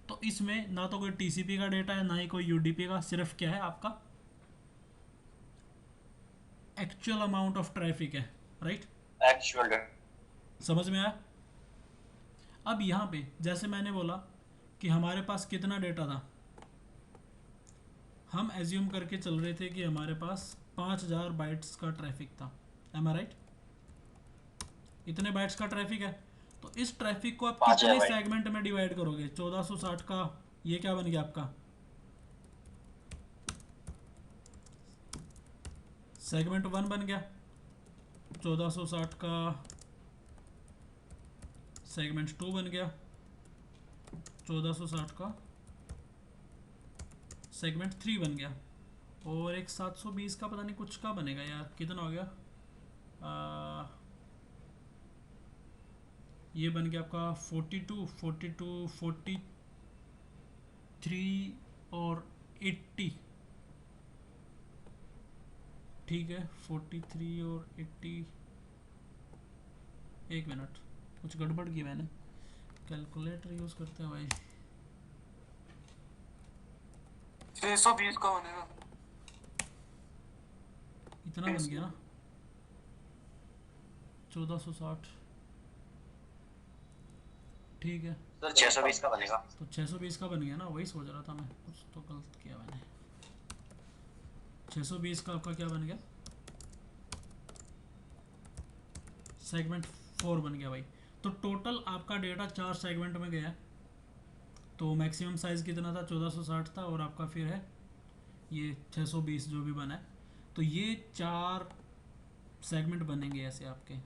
तो इसमें ना तो कोई टीसीपी का डेटा है, ना ही कोई यूडीपी का, सिर्फ क्या है आपका एक्चुअल अमाउंट ऑफ ट्रैफिक है। राइट? एक्चुअल। समझ में आया? अब यहाँ पे जैसे मैंने बोला कि हमारे पास कितना डेटा था, हम एज्यूम करके चल रहे थे कि हमारे पास 5000 बाइट्स का ट्रैफिक था। एम आई राइट? इतने बाइट्स का ट्रैफिक है। तो इस ट्रैफिक को आप 5000 कितने बाइट। सेगमेंट में डिवाइड करोगे? 1460 का ये क्या बन गया आपका सेगमेंट 1 बन गया। 1460 का सेगमेंट 2 बन गया। 1460 का सेगमेंट 3 बन गया। और एक 720 का पता नहीं कुछ का बनेगा यार, कितना हो गया? ये बन गया आपका 42, 42, 43 और 80। ठीक है, 43 और 80। एक मिनट, कुछ गड़बड़ की मैंने, कैलकुलेटर यूज़ करते हैं भाई। 620 का बनेगा। इतना बन गया ना 1460। ठीक है, सर 620 का बनेगा। तो 620 का बन गया ना, वही सोच रहा था मैं, कुछ तो गलत किया मैंने। 620 का आपका क्या बन गया? सेगमेंट 4 बन गया भाई। तो टोटल आपका डेटा 4 सेगमेंट में गया। तो मैक्सिमम साइज़ कितना था? 1460 था, और आपका फिर है ये 620 जो भी बना है। तो ये 4 सेगमेंट बनेंगे ऐसे आपके।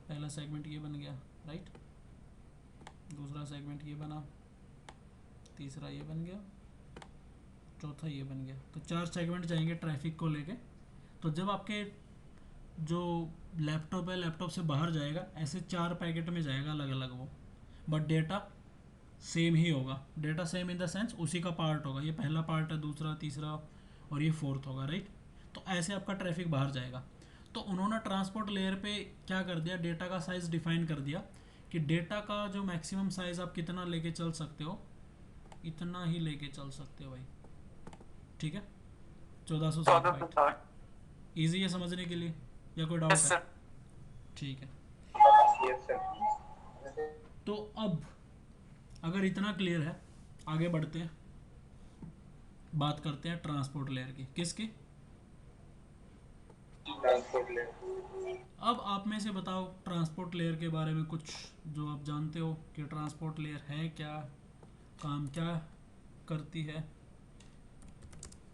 पहला सेगमेंट ये बन गया, राइट? दूसरा सेगमेंट ये बना, तीसरा ये बन गया, चौथा ये बन गया। तो 4 सेगमेंट जाएंगे ट्रैफिक को लेके। तो जब आपके जो लैपटॉप है, लैपटॉप से बाहर जाएगा, ऐसे 4 पैकेट में जाएगा अलग अलग वो, बट डेटा सेम ही होगा। Data same in the sense उसी का पार्ट होगा। ये पहला पार्ट है, दूसरा, तीसरा और ये फोर्थ होगा, राइट? तो ऐसे आपका ट्रैफिक बाहर जाएगा। तो उन्होंने ट्रांसपोर्ट लेयर पे क्या कर दिया, डेटा का साइज़ डिफाइन कर दिया कि डेटा का जो मैक्सिमम साइज़ आप कितना लेके चल सकते हो, इतना ही लेके चल सकते हो भाई। ठीक है, 1460 बाइट। ईजी है समझने के लिए या कोई डाउट है? ठीक है, तो अब अगर इतना क्लियर है, आगे बढ़ते हैं, बात करते हैं ट्रांसपोर्ट लेयर की। किसकी? Transport layer. अब आप में से बताओ ट्रांसपोर्ट लेयर के बारे में कुछ जो आप जानते हो कि ट्रांसपोर्ट लेयर है क्या, काम क्या करती है।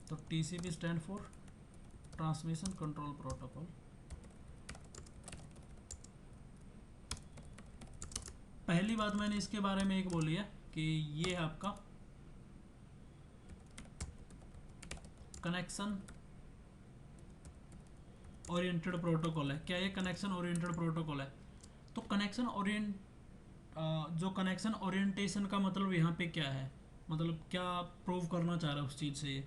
तो TCP stand for transmission control protocol. पहली बात मैंने इसके बारे में एक बोली है कि ये है आपका कनेक्शन ओरिएंटेड प्रोटोकॉल है। क्या ये कनेक्शन ओरिएंटेड प्रोटोकॉल है? तो कनेक्शन जो कनेक्शन ओरिएंटेशन का मतलब यहाँ पे क्या है, मतलब क्या प्रूव करना चाह रहा है उस चीज़ से ये?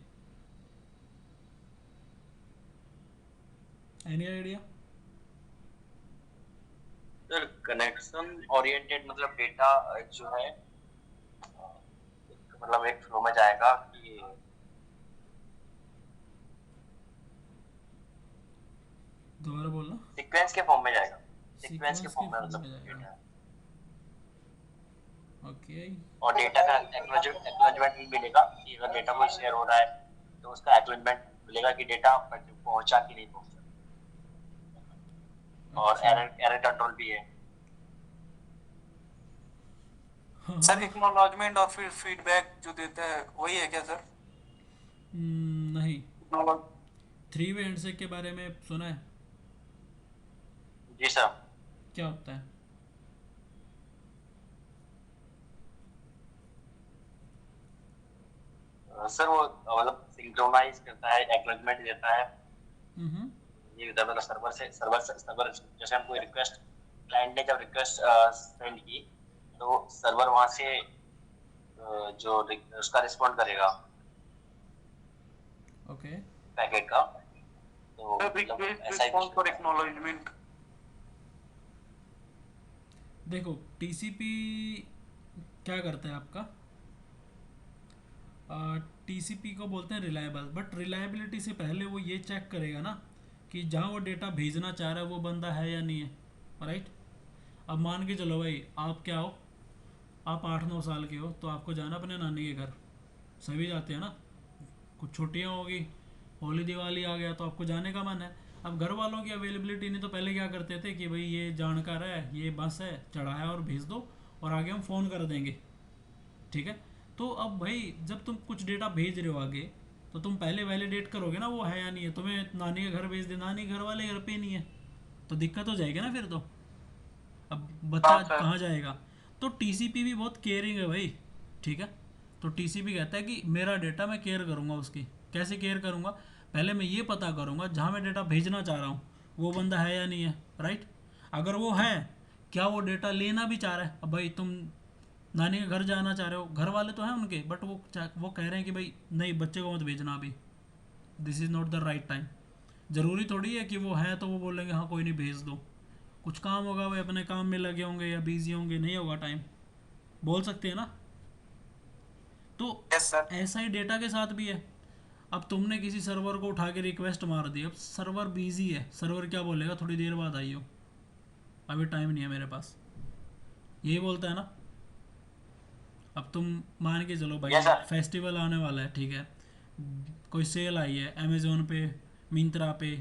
Any idea? Sir connection oriented मतलब डेटा जो है मतलब एक फ्लो में जाएगा कि दोबारा बोलना। सीक्वेंस के फॉर्म में जाएगा, सीक्वेंस सीक्वेंस के के फॉर्म में फॉर्म मतलब में जाएगा। Data, okay. और डेटा का एक्नॉलेजमेंट भी मिलेगा कि अगर डेटा कोई शेयर हो रहा है तो उसका एक्नॉलेजमेंट मिलेगा कि डेटा पहुंचा कि नहीं पहुंचा, और अच्छा। एरर कंट्रोल भी है। हाँ सर हाँ। एक्नॉलेजमेंट और फिर फीडबैक जो देता है वही है क्या सर? नहीं, Acknowledge- 3 वे हैंडशेक के बारे में सुना है? जी सर। क्या होता है? सर वो मतलब सिंक्रोनाइज करता है, एक्नॉलेजमेंट देता है, हम्म। ये होता है मतलब सर्वर जैसे हम कोई रिक्वेस्ट, क्लाइंट ने जब रिक्वेस्ट सेंड की तो सर्वर वहां से जो उसका रिस्पॉन्ड करेगा ओके। पैकेट का, तो Sir, मतलब request ऐसा ही response कुछ for होता है। acknowledgement. देखो टीसीपी क्या करता है आपका, टीसीपी को बोलते हैं रिलायबल, बट रिलायबिलिटी से पहले वो ये चेक करेगा ना कि जहाँ वो डेटा भेजना चाह रहा है वो बंदा है या नहीं है, राइट? अब मान के चलो भाई आप क्या हो, आप 8-9 साल के हो, तो आपको जाना अपने नानी के घर, सभी जाते हैं ना, कुछ छुट्टियाँ होगी, होली दिवाली आ गया तो आपको जाने का मन है। अब घर वालों की अवेलेबिलिटी नहीं, तो पहले क्या करते थे कि भाई ये जानकार है, ये बस है, चढ़ाया और भेज दो और आगे हम फ़ोन कर देंगे, ठीक है? तो अब भाई जब तुम कुछ डेटा भेज रहे हो आगे, तो तुम पहले वैलिडेट करोगे ना वो है या नहीं है। तुम्हें नानी के घर भेज दे, नानी घर वाले घर पे नहीं है, तो दिक्कत हो जाएगी ना फिर तो। अब बच्चा हाँ सर। कहाँ जाएगा? तो टीसीपी भी बहुत केयरिंग है भाई, ठीक है? तो टीसीपी कहता है कि मेरा डेटा मैं केयर करूँगा उसकी। कैसे केयर करूँगा? पहले मैं ये पता करूँगा जहाँ मैं डेटा भेजना चाह रहा हूँ वो बंदा है या नहीं है, राइट? अगर वो है, क्या वो डेटा लेना भी चाह रहा है? अब भाई तुम नानी के घर जाना चाह रहे हो, घर वाले तो हैं उनके, बट वो कह रहे हैं कि भाई नहीं, बच्चे को मत भेजना अभी, this is not the right time. ज़रूरी थोड़ी है कि वो है तो वो बोलेंगे हाँ कोई नहीं भेज दो, कुछ काम होगा, वे अपने काम में लगे होंगे या बिजी होंगे, नहीं होगा टाइम, बोल सकते हैं ना? तो यस सर। ऐसा ही डेटा के साथ भी है। अब तुमने किसी सर्वर को उठा के रिक्वेस्ट मार दी, अब सर्वर बिजी है, सर्वर क्या बोलेगा, थोड़ी देर बाद आइयो, अभी टाइम नहीं है मेरे पास, यही बोलता है ना? अब तुम मान के चलो भाई यस सर। फेस्टिवल आने वाला है, ठीक है, कोई सेल आई है अमेज़ोन पे, मिंत्रा पे,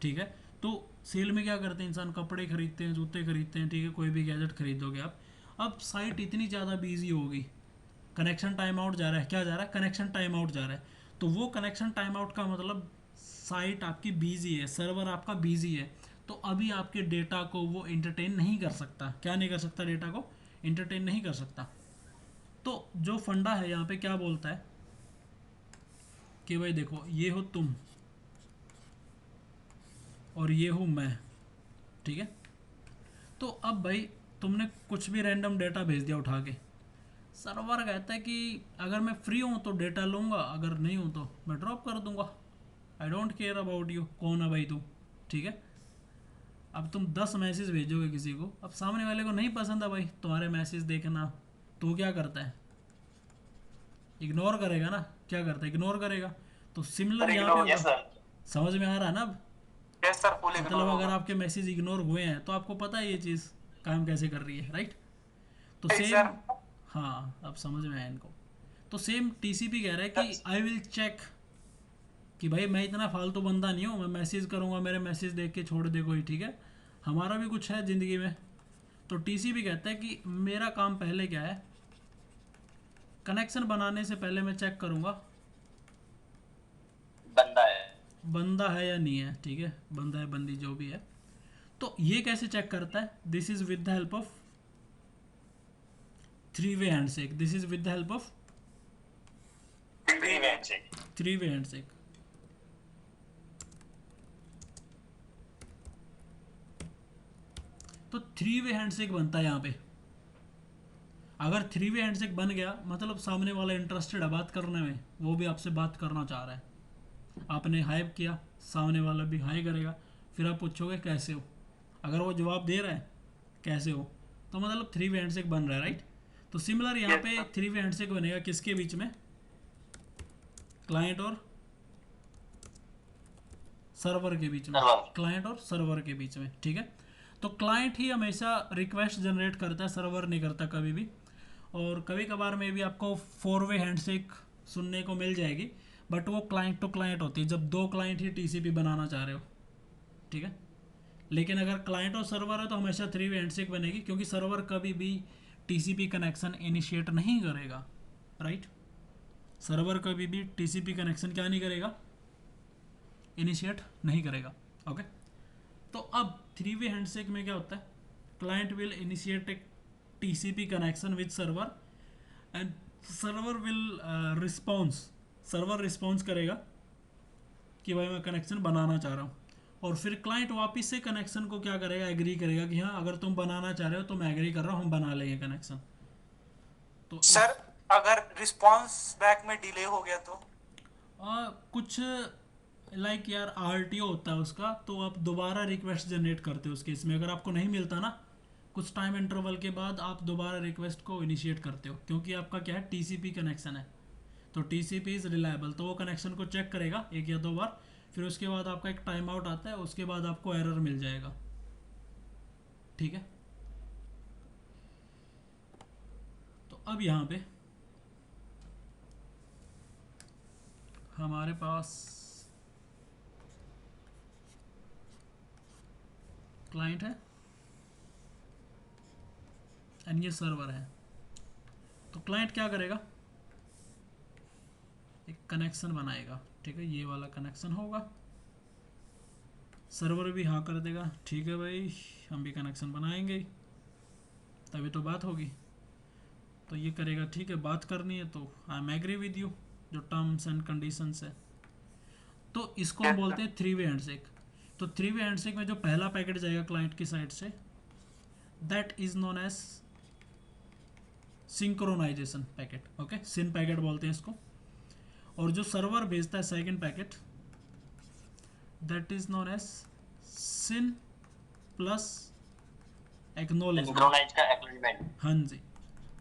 ठीक है? तो सेल में क्या करते हैं इंसान, कपड़े खरीदते हैं, जूते खरीदते हैं, ठीक है, कोई भी गैजेट खरीदोगे आप। अब साइट इतनी ज़्यादा बिजी होगी, कनेक्शन टाइम आउट जा रहा है, क्या जा रहा है, कनेक्शन टाइम आउट जा रहा है। तो वो कनेक्शन टाइम आउट का मतलब साइट आपकी बिजी है, सर्वर आपका बिजी है, तो अभी आपके डेटा को वो इंटरटेन नहीं कर सकता। क्या नहीं कर सकता? डेटा को इंटरटेन नहीं कर सकता। तो जो फंडा है यहाँ पे क्या बोलता है कि भाई देखो ये हो तुम और ये हूँ मैं, ठीक है? तो अब भाई तुमने कुछ भी रैंडम डेटा भेज दिया उठा के, सर्वर कहता है कि अगर मैं फ्री हूँ तो डेटा लूँगा, अगर नहीं हूँ तो मैं ड्रॉप कर दूँगा, I don't care about you, कौन है भाई तू, ठीक है? अब तुम 10 मैसेज भेजोगे किसी को, अब सामने वाले को नहीं पसंद है भाई तुम्हारे मैसेज देखना, तो क्या करता है? इग्नोर करेगा ना? क्या करता है? इग्नोर करेगा। तो सिमिलर सर यहाँ पे इग्नोर। यस होगा, सर। समझ में आ रहा है ना अब? यस सर, फुल इग्नोर मतलब अगर होगा। आपके मैसेज इग्नोर हुए हैं तो आपको पता है ये चीज़ काम कैसे कर रही है, राइट? तो नहीं सेम, सर। हाँ अब समझ में आया इनको। तो सेम टीसीपी कह रहा है कि आई विल चेक कि भाई मैं इतना फालतू बंदा नहीं हूँ, मैं मैसेज करूँगा मेरे मैसेज देख के छोड़ दे कोई, ठीक है? हमारा भी कुछ है ज़िंदगी में। तो टीसीपी कहता है कि मेरा काम पहले क्या है, कनेक्शन बनाने से पहले मैं चेक करूँगा बंदा है। बंदा है या नहीं है, ठीक है? बंदा है बंदी जो भी है। तो ये कैसे चेक करता है? This is with the help of 3-way handshake, this is with the help of three-way handshake. 3-way handshake. तो 3-way हैंडशेक बनता है यहाँ पे। अगर 3-way हैंडशेक बन गया मतलब सामने वाला इंटरेस्टेड है बात करने में, वो भी आपसे बात करना चाह रहा है, आपने हाई किया, सामने वाला भी हाई करेगा, फिर आप पूछोगे कैसे हो, अगर वो जवाब दे रहा है कैसे हो, तो मतलब 3-way हैंडशेक बन रहा है, राइट। तो सिमिलर यहाँ पे 3-way हैंडशेक बनेगा किसके बीच में, क्लाइंट और सर्वर के बीच में, क्लाइंट और सर्वर के बीच में, ठीक है। तो क्लाइंट ही हमेशा रिक्वेस्ट जनरेट करता है, सर्वर नहीं करता कभी भी। और कभी कभार में भी आपको 4-way हैंडशेक सुनने को मिल जाएगी, बट वो क्लाइंट टू क्लाइंट होती है, जब दो क्लाइंट ही टीसीपी बनाना चाह रहे हो, ठीक है। लेकिन अगर क्लाइंट और सर्वर है तो हमेशा 3-way हैंडशेक बनेगी, क्योंकि सर्वर कभी भी टीसीपी कनेक्शन इनिशिएट नहीं करेगा, राइट। सर्वर कभी भी टीसीपी कनेक्शन क्या नहीं करेगा, इनिशिएट नहीं करेगा, ओके। तो अब 3-way हैंडशेक में क्या होता है, client will initiate A TCP connection with server and server will server response करेगा कि भाई मैं कनेक्शन बनाना चाह रहा हूँ, और फिर क्लाइंट वापस से कनेक्शन को क्या करेगा, एग्री करेगा कि हाँ अगर तुम बनाना चाह रहे हो तो मैं एग्री कर रहा हूँ, हम बना लेंगे कनेक्शन। तो सर अगर रिस्पांस बैक में डिले हो गया तो कुछ लाइक यार आरटीओ होता है उसका, तो आप दोबारा रिक्वेस्ट जनरेट करते हो उस केस में, अगर आपको नहीं मिलता ना कुछ टाइम इंटरवल के बाद आप दोबारा रिक्वेस्ट को इनिशिएट करते हो, क्योंकि आपका क्या है टीसीपी कनेक्शन है, तो टीसीपी इज़ रिलायबल, तो वो कनेक्शन को चेक करेगा 1 या 2 बार, फिर उसके बाद आपका एक टाइम आउट आता है, उसके बाद आपको एरर मिल जाएगा, ठीक है। तो अब यहाँ पे हमारे पास क्लाइंट है एंड ये सर्वर है। तो क्लाइंट क्या करेगा, एक कनेक्शन बनाएगा, ठीक है, ये वाला कनेक्शन होगा, सर्वर भी हाँ कर देगा, ठीक है भाई हम भी कनेक्शन बनाएंगे तभी तो बात होगी। तो ये करेगा, ठीक है बात करनी है तो I am agree with you, जो टर्म्स एंड कंडीशंस है। तो इसको हम बोलते हैं 3-way हैंडशेक। तो 3-way हैंडशेक में जो पहला पैकेट जाएगा क्लाइंट की साइड से, that is known as synchronization packet, okay, syn packet बोलते हैं इसको। और जो सर्वर भेजता है second packet, that is known as syn plus acknowledgement, synchronize का एक्नॉलेजमेंट, हाँ जी।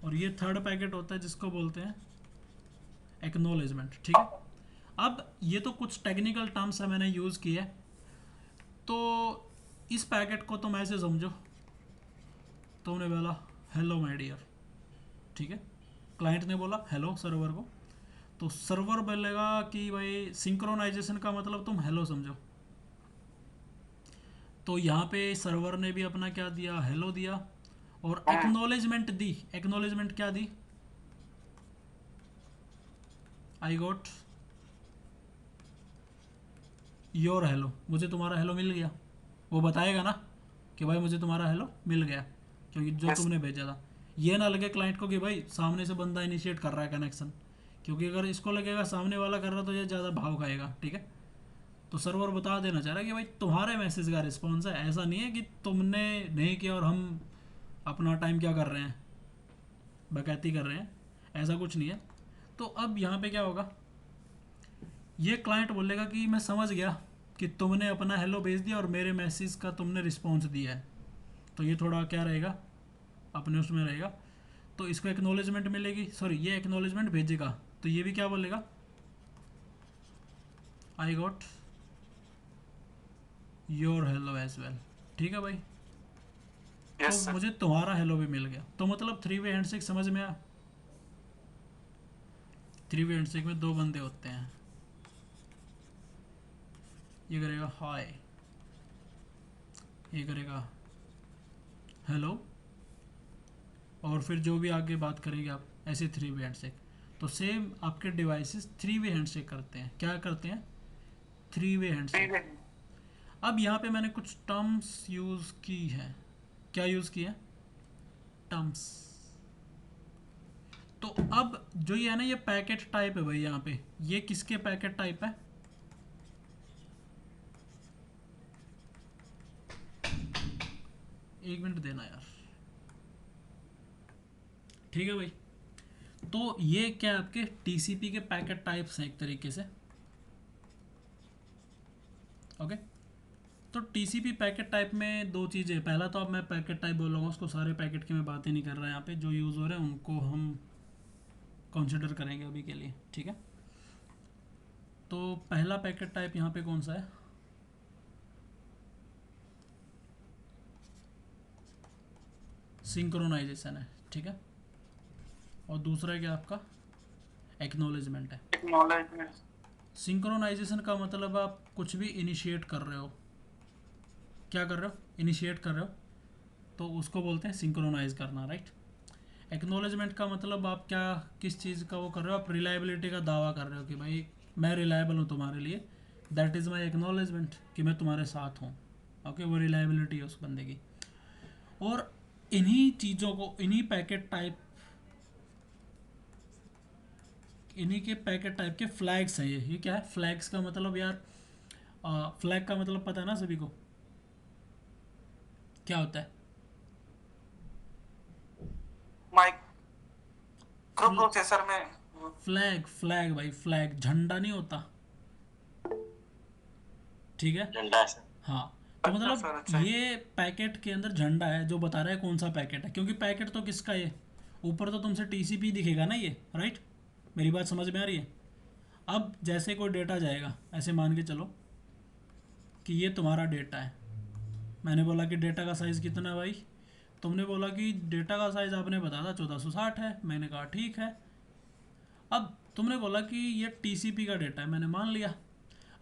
और ये थर्ड पैकेट होता है जिसको बोलते हैं एक्नॉलेजमेंट, ठीक है। अब ये तो कुछ टेक्निकल टर्म्स है मैंने यूज़ किए, तो इस पैकेट को तुम ऐसे समझो, तुमने बोला हेलो माय डियर, ठीक है, क्लाइंट ने बोला हेलो सर्वर को, तो सर्वर बोलेगा कि भाई सिंक्रोनाइजेशन का मतलब तुम हेलो समझो, तो यहाँ पे सर्वर ने भी अपना क्या दिया, हेलो दिया, और एक्नॉलेजमेंट दी। एक्नॉलेजमेंट क्या दी, आई गॉट योर हेलो, मुझे तुम्हारा हेलो मिल गया, वो बताएगा ना कि भाई मुझे तुम्हारा हेलो मिल गया, क्योंकि जो तुमने भेजा था। ये ना लगे क्लाइंट को कि भाई सामने से बंदा इनिशिएट कर रहा है कनेक्शन, क्योंकि अगर इसको लगेगा सामने वाला कर रहा तो ये ज़्यादा भाव खाएगा, ठीक है। तो सर्वर बता देना चाह रहा है कि भाई तुम्हारे मैसेज का रिस्पॉन्स है, ऐसा नहीं है कि तुमने नहीं किया और हम अपना टाइम क्या कर रहे हैं, बकैती कर रहे हैं, ऐसा कुछ नहीं है। तो अब यहाँ पे क्या होगा, ये क्लाइंट बोलेगा कि मैं समझ गया कि तुमने अपना हेलो भेज दिया और मेरे मैसेज का तुमने रिस्पॉन्स दिया है, तो ये थोड़ा क्या रहेगा, अपने उसमें रहेगा, तो इसको एक्नॉलेजमेंट मिलेगी, सॉरी ये एक्नॉलेजमेंट भेजेगा, तो ये भी क्या बोलेगा, I got your hello as well, ठीक है भाई। Yes, तो मुझे तुम्हारा हेलो भी मिल गया, तो मतलब 3-way हैंडशेक समझ में आया। 3-way हैंडशेक में 2 बंदे होते हैं, ये करेगा हाय, ये करेगा हेलो, और फिर जो भी आगे बात करेंगे आप ऐसे 3-way हैंडशेक। तो सेम आपके डिवाइसेस 3-way हैंडशेक करते हैं, क्या करते हैं, 3-way हैंडशेक। अब यहाँ पे मैंने कुछ टर्म्स यूज़ की है, क्या यूज़ किया, टर्म्स, तो अब जो ये है ना, ये पैकेट टाइप है भाई, यहाँ पे ये किसके पैकेट टाइप है? एक मिनट देना यार। ठीक है भाई, तो ये क्या है, आपके टीसीपी के पैकेट टाइप्स हैं एक तरीके से। ओके, तो टीसीपी पैकेट टाइप में दो चीज़ें। पहला तो अब मैं पैकेट टाइप बोलूँगा, उसको सारे पैकेट की मैं बातें नहीं कर रहा यहाँ पे, जो यूज़ हो रहे हैं उनको हम कंसिडर करेंगे अभी के लिए, ठीक है। तो पहला पैकेट टाइप यहाँ पे कौन सा है? सिंक्रोनाइजेशन है, ठीक है। और दूसरा क्या आपका? एक्नॉलेजमेंट है। एक्नॉलेजमेंट। सिंक्रोनाइजेशन का मतलब आप कुछ भी इनिशिएट कर रहे हो, क्या कर रहे हो? इनिशिएट कर रहे हो, तो उसको बोलते हैं सिंक्रोनाइज करना, राइट। एक्नॉलेजमेंट का मतलब आप क्या, किस चीज़ का वो कर रहे हो? आप रिलायबिलिटी का दावा कर रहे हो कि भाई मैं रिलायबल हूँ तुम्हारे लिए, दैट इज़ माई एक्नॉलेजमेंट, कि मैं तुम्हारे साथ हूँ। ओके, वो रिलायबिलिटी है उस बंदे की। और इन्हीं चीज़ों को, इन्हीं पैकेट टाइप, इन्हीं के पैकेट टाइप के फ्लैग्स हैं ये क्या है? फ्लैग्स का मतलब यार, फ्लैग का मतलब पता है ना सभी को, क्या होता है? माइक्रो प्रोसेसर में फ्लैग, फ्लैग भाई, फ्लैग झंडा नहीं होता, ठीक है। झंडा है सर। हाँ, तो अच्छा मतलब सर, अच्छा। ये पैकेट के अंदर झंडा है जो बता रहा है कौन सा पैकेट है, क्योंकि पैकेट तो किसका है? ऊपर तो तुमसे टीसीपी दिखेगा ना ये, राइट। मेरी बात समझ में आ रही है? अब जैसे कोई डेटा जाएगा, ऐसे मान के चलो कि ये तुम्हारा डेटा है। मैंने बोला कि डेटा का साइज़ कितना है भाई? तुमने बोला कि डेटा का साइज़ आपने बताया था 1460 है, मैंने कहा ठीक है। अब तुमने बोला कि ये टीसीपी का डेटा है, मैंने मान लिया।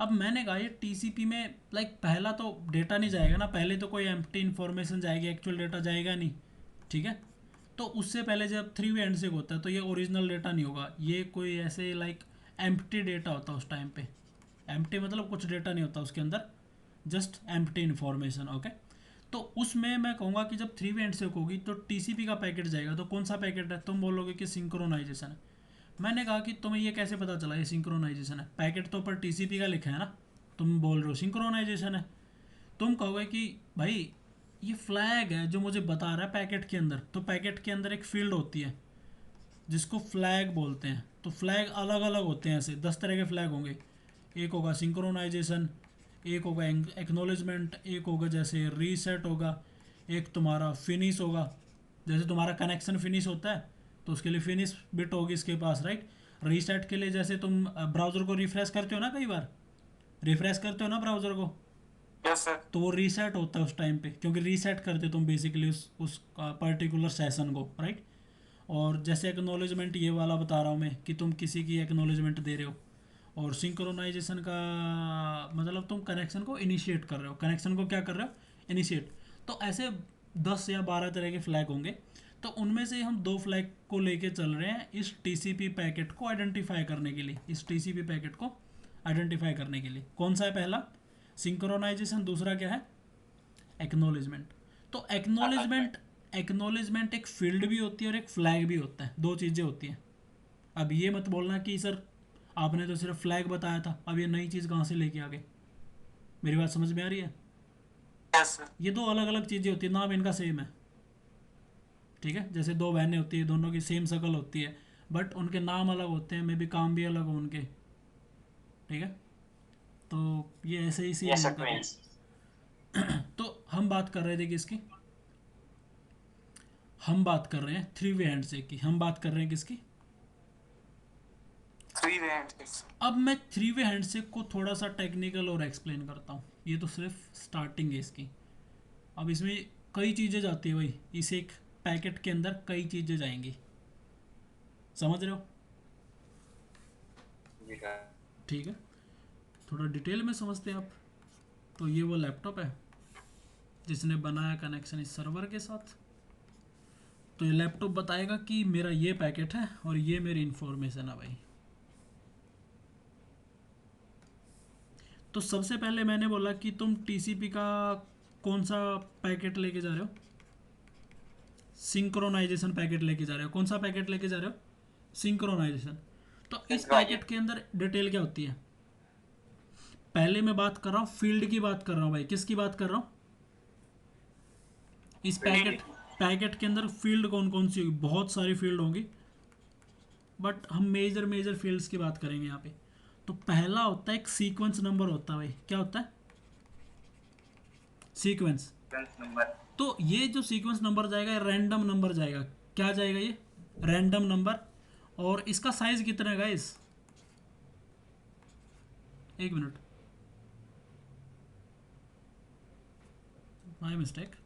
अब मैंने कहा ये टीसीपी में लाइक पहला तो डेटा नहीं जाएगा ना, पहले तो कोई एम्प्टी इन्फॉर्मेशन जाएगी, एक्चुअल डेटा जाएगा नहीं, ठीक है। तो उससे पहले जब थ्री वे हैंडशेक होता है तो ये ओरिजिनल डेटा नहीं होगा, ये कोई ऐसे लाइक एम्प्टी डेटा होता है उस टाइम पे। एम्प्टी मतलब कुछ डेटा नहीं होता उसके अंदर, जस्ट एम्प्टी इन्फॉर्मेशन, ओके। तो उसमें मैं कहूँगा कि जब थ्री वे हैंडशेक होगी तो टीसीपी का पैकेट जाएगा, तो कौन सा पैकेट है? तुम बोलोगे कि सिंक्रोनाइजेशन है। मैंने कहा कि तुम्हें ये कैसे पता चला ये सिंक्रोनाइजेशन है? पैकेट तो ऊपर टीसीपी का लिखा है ना, तुम बोल रहे हो सिंक्रोनाइजेशन है। तुम कहोगे कि भाई ये फ्लैग है जो मुझे बता रहा है पैकेट के अंदर, तो पैकेट के अंदर एक फील्ड होती है जिसको फ्लैग बोलते हैं। तो फ्लैग अलग अलग होते हैं, ऐसे 10 तरह के फ्लैग होंगे। एक होगा सिंक्रोनाइजेशन, एक होगा एक्नॉलेजमेंट, एक होगा जैसे रीसेट होगा, एक तुम्हारा फिनिश होगा। जैसे तुम्हारा कनेक्शन फिनिश होता है तो उसके लिए फिनिश बिट होगी इसके पास, राइट। रीसेट के लिए जैसे तुम ब्राउज़र को रिफ्रेश करते हो ना, कई बार रिफ्रेश करते हो ना ब्राउज़र को, यस सर। तो वो रीसेट होता है उस टाइम पे, क्योंकि रीसेट करते हो तुम बेसिकली उस पर्टिकुलर सेशन को, राइट। और जैसे एक्नॉलेजमेंट ये वाला बता रहा हूँ मैं कि तुम किसी की एक्नॉलेजमेंट दे रहे हो। और सिंक्रोनाइजेशन का मतलब तुम कनेक्शन को इनिशिएट कर रहे हो, कनेक्शन को क्या कर रहे हो? इनिशिएट। तो ऐसे 10 या 12 तरह के फ्लैग होंगे, तो उनमें से हम 2 फ्लैग को लेके चल रहे हैं इस टीसीपी पैकेट को आइडेंटिफाई करने के लिए। इस टीसीपी पैकेट को आइडेंटिफाई करने के लिए कौन सा है? पहला सिंक्रोनाइजेशन, दूसरा क्या है? एक्नॉलेजमेंट। तो एक्नॉलेजमेंट एक फील्ड भी होती है और एक फ्लैग भी होता है, दो चीज़ें होती हैं। अब ये मत बोलना कि सर आपने तो सिर्फ फ्लैग बताया था, अब ये नई चीज़ कहाँ से लेके आ गए। मेरी बात समझ में आ रही है? Yes sir. ये दो अलग अलग चीज़ें होती है, नाम इनका सेम है, ठीक है। जैसे दो बहनें होती है, दोनों की सेम शक्ल होती है, बट उनके नाम अलग होते हैं, मे भी काम भी अलग हो उनके, ठीक है। तो ये ऐसे ही यस सेम सर, होगा। ट्विंस। तो हम बात कर रहे थे किसकी? हम बात कर रहे हैं थ्री वे हैंडशेक की। हम बात कर रहे हैं किसकी? Three way handshake. अब मैं थ्री वे हैंडशेक को थोड़ा सा टेक्निकल और एक्सप्लेन करता हूँ। ये तो सिर्फ स्टार्टिंग है इसकी। अब इसमें कई चीज़ें जाती है भाई, इस एक पैकेट के अंदर कई चीज़ें जाएंगी, समझ रहे हो? जी सर। ठीक है, थोड़ा डिटेल में समझते हैं आप। तो ये वो लैपटॉप है जिसने बनाया कनेक्शन इस सर्वर के साथ। तो ये लैपटॉप बताएगा कि मेरा ये पैकेट है और ये मेरी इंफॉर्मेशन है भाई। तो सबसे पहले मैंने बोला कि तुम टीसीपी का कौन सा पैकेट लेके जा रहे हो? सिंक्रोनाइजेशन पैकेट लेके जा रहे हो। कौन सा पैकेट लेके जा रहे हो? सिंक्रोनाइजेशन। तो इस Synchronization। पैकेट के अंदर डिटेल क्या होती है? पहले मैं बात कर रहा हूँ फील्ड की, बात कर रहा हूँ भाई, किसकी बात कर रहा हूँ? इस पैकेट पैकेट के अंदर फील्ड कौन कौन सी होगी? बहुत सारी फील्ड होंगी, बट हम मेजर मेजर फील्ड्स की बात करेंगे यहाँ पे। तो पहला होता है एक सीक्वेंस नंबर होता है भाई। क्या होता है? सीक्वेंस। नंबर। तो ये जो सीक्वेंस नंबर जाएगा रैंडम नंबर जाएगा। क्या जाएगा ये? Random number. और इसका साइज कितना है गाइस? एक मिनट, माय मिस्टेक।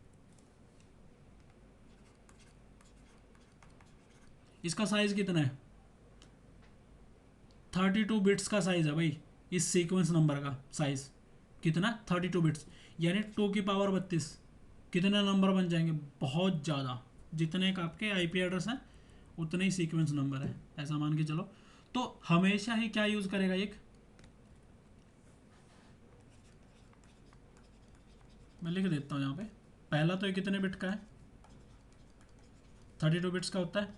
इसका साइज कितना है? 32 बिट्स का साइज है भाई। इस सीक्वेंस नंबर का साइज कितना? 32 बिट्स, यानी 2 की पावर 32। कितने नंबर बन जाएंगे? बहुत ज़्यादा। जितने का आपके आईपी एड्रेस हैं उतने ही सीक्वेंस नंबर है, ऐसा मान के चलो। तो हमेशा ही क्या यूज़ करेगा एक? मैं लिख देता हूँ यहाँ पे। पहला तो ये कितने बिट का है? 32 बिट्स का होता है।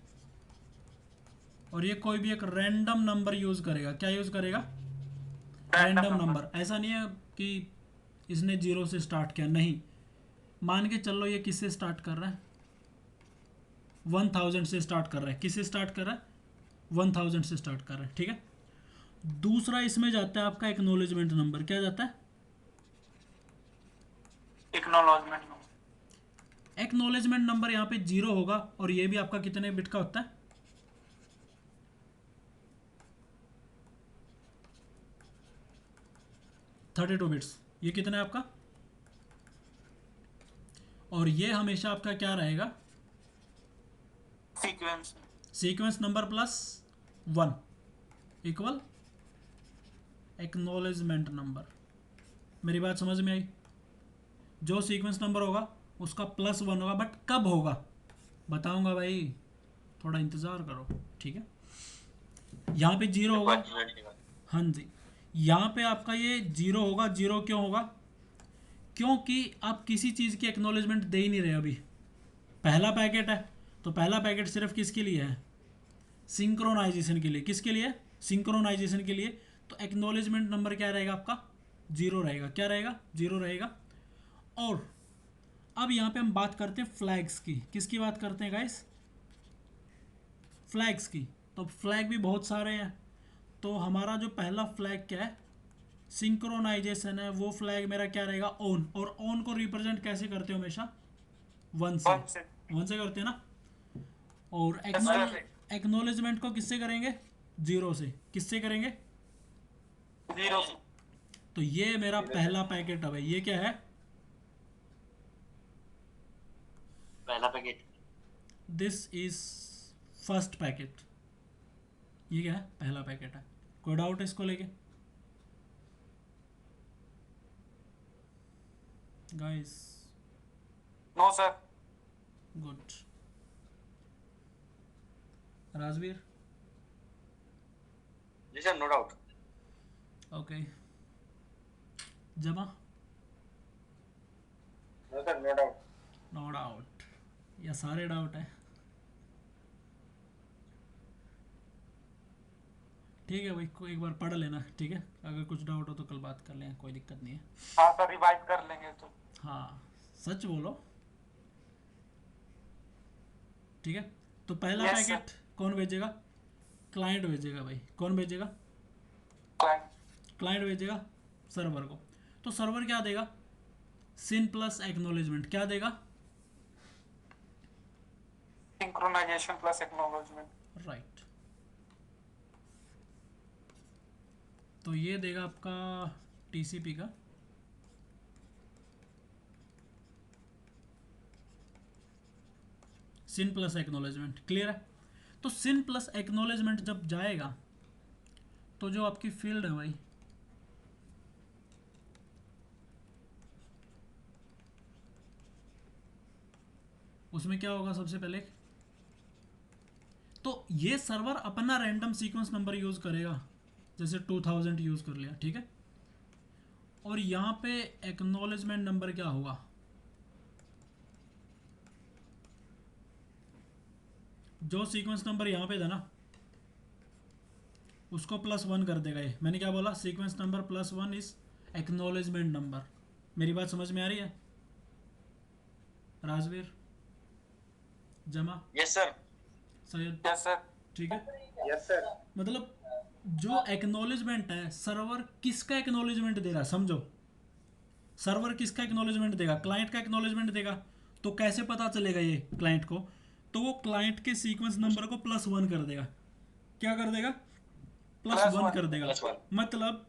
और ये कोई भी एक रैंडम नंबर यूज़ करेगा। क्या यूज़ करेगा? Random number. ऐसा नहीं है कि इसने 0 से स्टार्ट किया, नहीं। मान के चलो ये किससे स्टार्ट कर रहा है? 1000 से स्टार्ट कर रहा है। किससे स्टार्ट कर रहा है? 1000 से स्टार्ट कर रहा है, ठीक है। दूसरा इसमें जाता है आपका एक्नॉलेजमेंट नंबर। क्या जाता है? Acknowledgement number. एक्नॉलेजमेंट नंबर यहाँ पे 0 होगा। और ये भी आपका कितने बिट का होता है? 32 बिट्स। ये कितना है आपका? और ये हमेशा आपका क्या रहेगा? Sequence. Sequence number plus 1 equal acknowledgement number. मेरी बात समझ में आई? जो सीक्वेंस नंबर होगा उसका प्लस 1 होगा, बट कब होगा बताऊंगा भाई, थोड़ा इंतज़ार करो, ठीक है। यहाँ पे 0 होगा। हाँ जी, यहाँ पे आपका ये 0 होगा। 0 क्यों होगा? क्योंकि आप किसी चीज़ की एक्नॉलेजमेंट दे ही नहीं रहे अभी। पहला पैकेट है, तो पहला पैकेट सिर्फ किसके लिए है? सिंक्रोनाइजेशन के लिए। किसके लिए? सिंक्रोनाइजेशन के लिए। तो एक्नॉलेजमेंट नंबर क्या रहेगा आपका? 0 रहेगा। क्या रहेगा? 0 रहेगा। और अब यहाँ पे हम बात करते हैं फ्लैग्स की। किसकी बात करते हैं गाइस? फ्लैग्स की। तो फ्लैग भी बहुत सारे हैं। तो हमारा जो पहला फ्लैग क्या है? सिंक्रोनाइजेशन है। वो फ्लैग मेरा क्या रहेगा? ऑन। और ऑन को रिप्रेजेंट कैसे करते हो? हमेशा 1 से। 1 से करते हैं ना। और एक्नॉलेजमेंट को किससे करेंगे? 0 से। किससे करेंगे? 0। तो ये मेरा पहला पैकेट है भाई। ये क्या है? पहला packet. This is first packet. ये क्या है? पहला पैकेट है। कोई डाउट है इसको लेके guys? No sir. Good. Rajveer? जी सर, नो डाउट। ओके। जमा? No sir, no doubt. No doubt या सारे डाउट है? ठीक है भाई, कोई एक बार पढ़ लेना, ठीक है। अगर कुछ डाउट हो तो कल बात कर लें, कोई दिक्कत नहीं है। हाँ सर, रिवाइव कर लेंगे तो। हाँ, सच बोलो, ठीक है। तो पहला Yes, पैकेट कौन भेजेगा? क्लाइंट भेजेगा भाई। कौन भेजेगा? क्लाइंट। क्लाइंट भेजेगा सर्वर को। तो सर्वर क्या देगा? Syn plus acknowledgement. क्या देगा? Synchronization plus acknowledgement. राइट। तो ये देगा आपका टीसीपी का सिन प्लस एक्नॉलेजमेंट। क्लियर है? तो सिन प्लस एक्नॉलेजमेंट जब जाएगा तो जो आपकी फील्ड है भाई, उसमें क्या होगा? सबसे पहले तो ये सर्वर अपना रैंडम सीक्वेंस नंबर यूज करेगा, जैसे 2000 यूज कर लिया, ठीक है। और यहाँ पे एक्नॉलेजमेंट नंबर क्या होगा? जो सीक्वेंस नंबर यहाँ पे था ना, उसको +1 कर देगा। ये मैंने क्या बोला, sequence number +1 is acknowledgement number. मेरी बात समझ में आ रही है राजवीर, जमा, yes sir. Syed? Yes sir. ठीक है। Yes sir. मतलब जो एक्नॉलेजमेंट है, सर्वर किसका एक्नॉलेजमेंट दे रहा है, समझो। सर्वर किसका एक्नॉलेजमेंट देगा, क्लाइंट का एक्नॉलेजमेंट देगा। तो कैसे पता चलेगा ये क्लाइंट को, तो वो क्लाइंट के सीक्वेंस नंबर को +1 कर देगा। क्या कर देगा, प्लस प्लस वन वन। कर देगा। +1। मतलब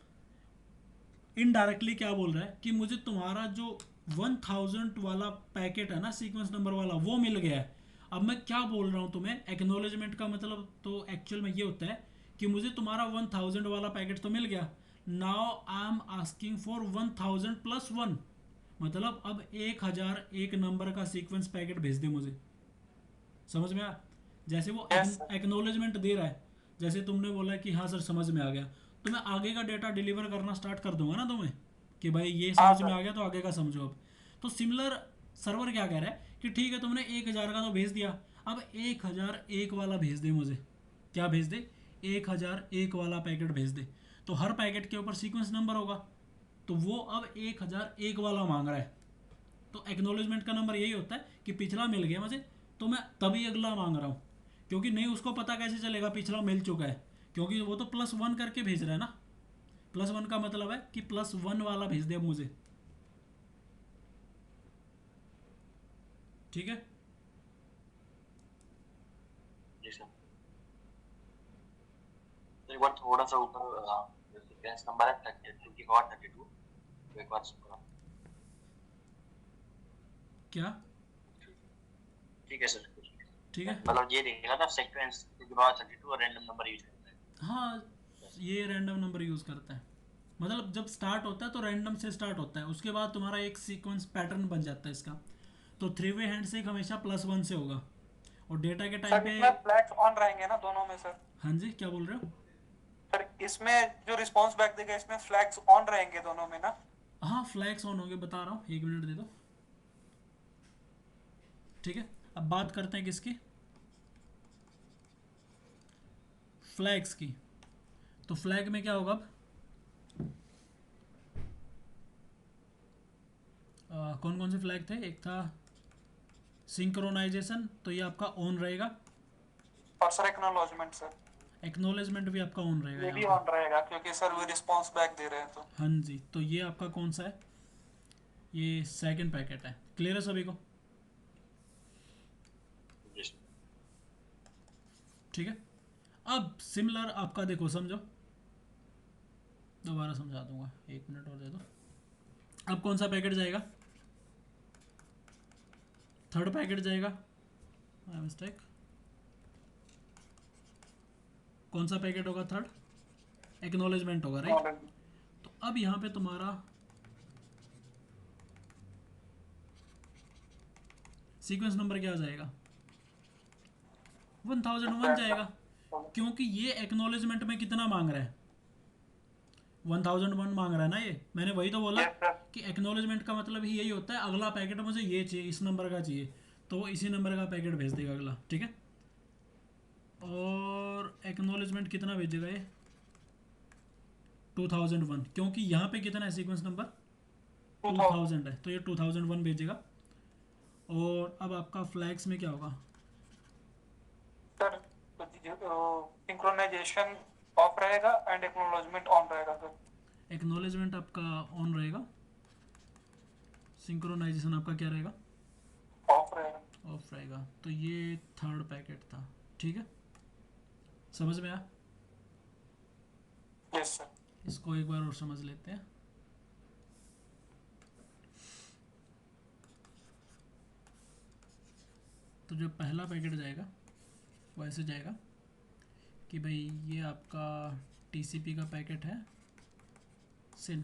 इनडायरेक्टली क्या बोल रहा है कि मुझे तुम्हारा जो 1000 वाला पैकेट है ना, सीक्वेंस नंबर वाला, वो मिल गया है। अब मैं क्या बोल रहा हूँ तुम्हें, एक्नॉलेजमेंट का मतलब तो एक्चुअल में ये होता है कि मुझे तुम्हारा 1000 वाला पैकेट तो मिल गया, now I am asking for 1000 + 1। मतलब अब 1000 एक नंबर का सीक्वेंस पैकेट भेज दे मुझे। समझ में आया? जैसे वो यस सर। एक्नॉलेजमेंट दे रहा है, जैसे तुमने बोला कि हाँ सर समझ में आ गया, तो मैं आगे का डेटा डिलीवर करना स्टार्ट कर दूंगा ना तुम्हें, कि भाई ये हाँ समझ में सर। आ गया तो आगे का समझो अब। तो सिमिलर सर्वर क्या कह रहा है कि ठीक है तुमने 1000 का तो भेज दिया, अब 1001 वाला भेज दे मुझे। क्या भेज दे, 1001 वाला पैकेट भेज दे। तो हर पैकेट के ऊपर सीक्वेंस नंबर होगा, तो वो अब 1001 वाला मांग रहा है। तो एक्नॉलेजमेंट का नंबर यही होता है कि पिछला मिल गया मुझे, तो मैं तभी अगला मांग रहा हूँ। क्योंकि नहीं उसको पता कैसे चलेगा पिछला मिल चुका है, क्योंकि वो तो +1 करके भेज रहा है ना। +1 का मतलब है कि +1 वाला भेज दे अब मुझे। ठीक है। जी सर। तो एक बार थोड़ा सा ऊपर सीक्वेंस नंबर है 32 और 32, तो एक बार सुनो। क्या? ठीक है सर। ठीक है। मतलब ये देखा था सीक्वेंस 32 और रैंडम नंबर यूज करता है। हाँ, ये रैंडम नंबर यूज़ करता है। मतलब जब स्टार्ट होता है तो रैंडम से स्टार्ट होता है, उसके बाद तुम्हारा एक सीक्वेंस पैटर्न बन जाता है इसका। तो 3 वे हैंड से हमेशा +1 से होगा, और डेटा के टाइम सर पे। इसमें फ्लैग्स ऑन रहेंगे ना दोनों में सर? हाँ जी, क्या बोल रहे हो? सर इसमें जो रिस्पॉन्स बैक देगा इसमें फ्लैग्स ऑन रहेंगे दोनों में ना? हाँ, फ्लैग्स ऑन होंगे, बता रहा हूँ, 1 मिनट दे दो। ठीक है। अब बात करते हैं किसकी, फ्लैग्स की। तो फ्लैग में क्या होगा अब, कौन कौन से फ्लैग थे, एक था सिंक्रोनाइजेशन, तो ये आपका ऑन रहेगा। और सर एक्नॉलेजमेंट सर? एक्नॉलेजमेंट भी आपका ऑन रहेगा ये यहाँ भी पे। ऑन रहेगा क्योंकि सर वो रिस्पॉन्स बैक दे रहे हैं तो। हाँ जी, तो ये आपका कौन सा है, ये सेकंड पैकेट है। क्लियर है सभी को? जी सर। ठीक है। अब सिमिलर आपका देखो, समझो, दोबारा समझा दूंगा, 1 मिनट और दे दो। अब कौन सा पैकेट जाएगा, थर्ड पैकेट जाएगा। मिस्टेक, कौन सा पैकेट होगा थर्ड, एक्नॉलेजमेंट होगा, राइट। तो अब यहाँ पे तुम्हारा सीक्वेंस नंबर क्या आ जाएगा, 1001 जाएगा। क्योंकि ये एक्नॉलेजमेंट में कितना मांग रहा है, 1001 मांग रहा है ना ये। मैंने वही तो बोला यस सर। कि एक्नॉलेजमेंट का मतलब ही यही होता है, अगला पैकेट मुझे ये चाहिए, इस नंबर का चाहिए, तो वो इसी नंबर का पैकेट भेज देगा अगला। ठीक है। और एक्नॉलेजमेंट कितना भेजेगा ये, 2001, क्योंकि यहाँ पे कितना है सीक्वेंस नंबर, 2000 है, तो ये 2001 भेजेगा। और अब आपका फ्लैग्स में क्या होगा, सर सिंक्रोनाइजेशन ऑफ रहेगा एंड एक्नॉलेजमेंट ऑन रहेगा सर। एक्नॉलेजमेंट आपका ऑन रहेगा, सिंक्रोनाइजेशन आपका क्या रहेगा, ऑफ रहेगा। ऑफ रहेगा। तो ये थर्ड पैकेट था। ठीक है, समझ में आया? Yes sir. इसको एक बार और समझ लेते हैं। तो जो पहला पैकेट जाएगा वो ऐसे जाएगा कि भाई ये आपका टीसीपी का पैकेट है सिन,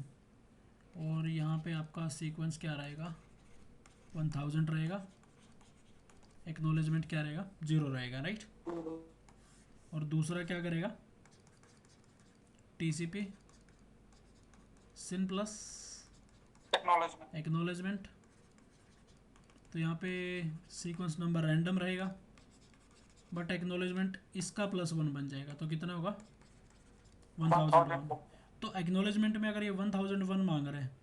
और यहाँ पे आपका सीक्वेंस क्या रहेगा, 1000 रहेगा, एक्नॉलेजमेंट क्या रहेगा, 0 रहेगा, राइट। और दूसरा क्या करेगा, टीसीपी सिन प्लस एक्नॉलेजमेंट। एक्नॉलेजमेंट। तो यहाँ पे सीक्वेंस नंबर रैंडम रहेगा, बट एक्नॉलेजमेंट इसका +1 बन जाएगा, तो कितना होगा, 1001। तो एक्नॉलेजमेंट में अगर ये 1001 मांग रहे हैं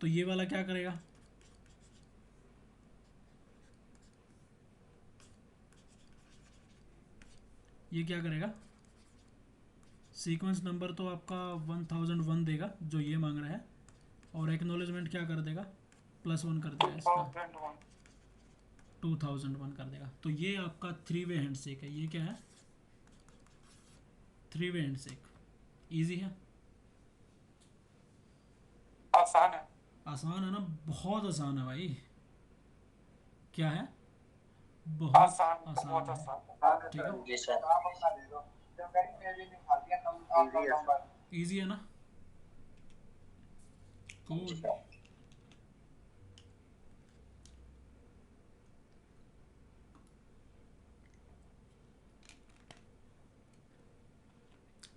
तो ये वाला क्या करेगा, ये क्या करेगा, सीक्वेंस नंबर तो आपका 1001 देगा जो ये मांग रहा है, और एक्नॉलेजमेंट क्या कर देगा, +1 कर देगा इसका, 2001 कर देगा। तो ये आपका 3 वे हैंडशेक है। ये क्या है, 3 वे हैंडशेक। ईजी है, आसान है। आसान है ना, बहुत आसान है भाई। क्या है, बहुत आसान, आसान बहुत है, आसान। ठीक है, जी सर। ईजी है ना, जी कूल। सर।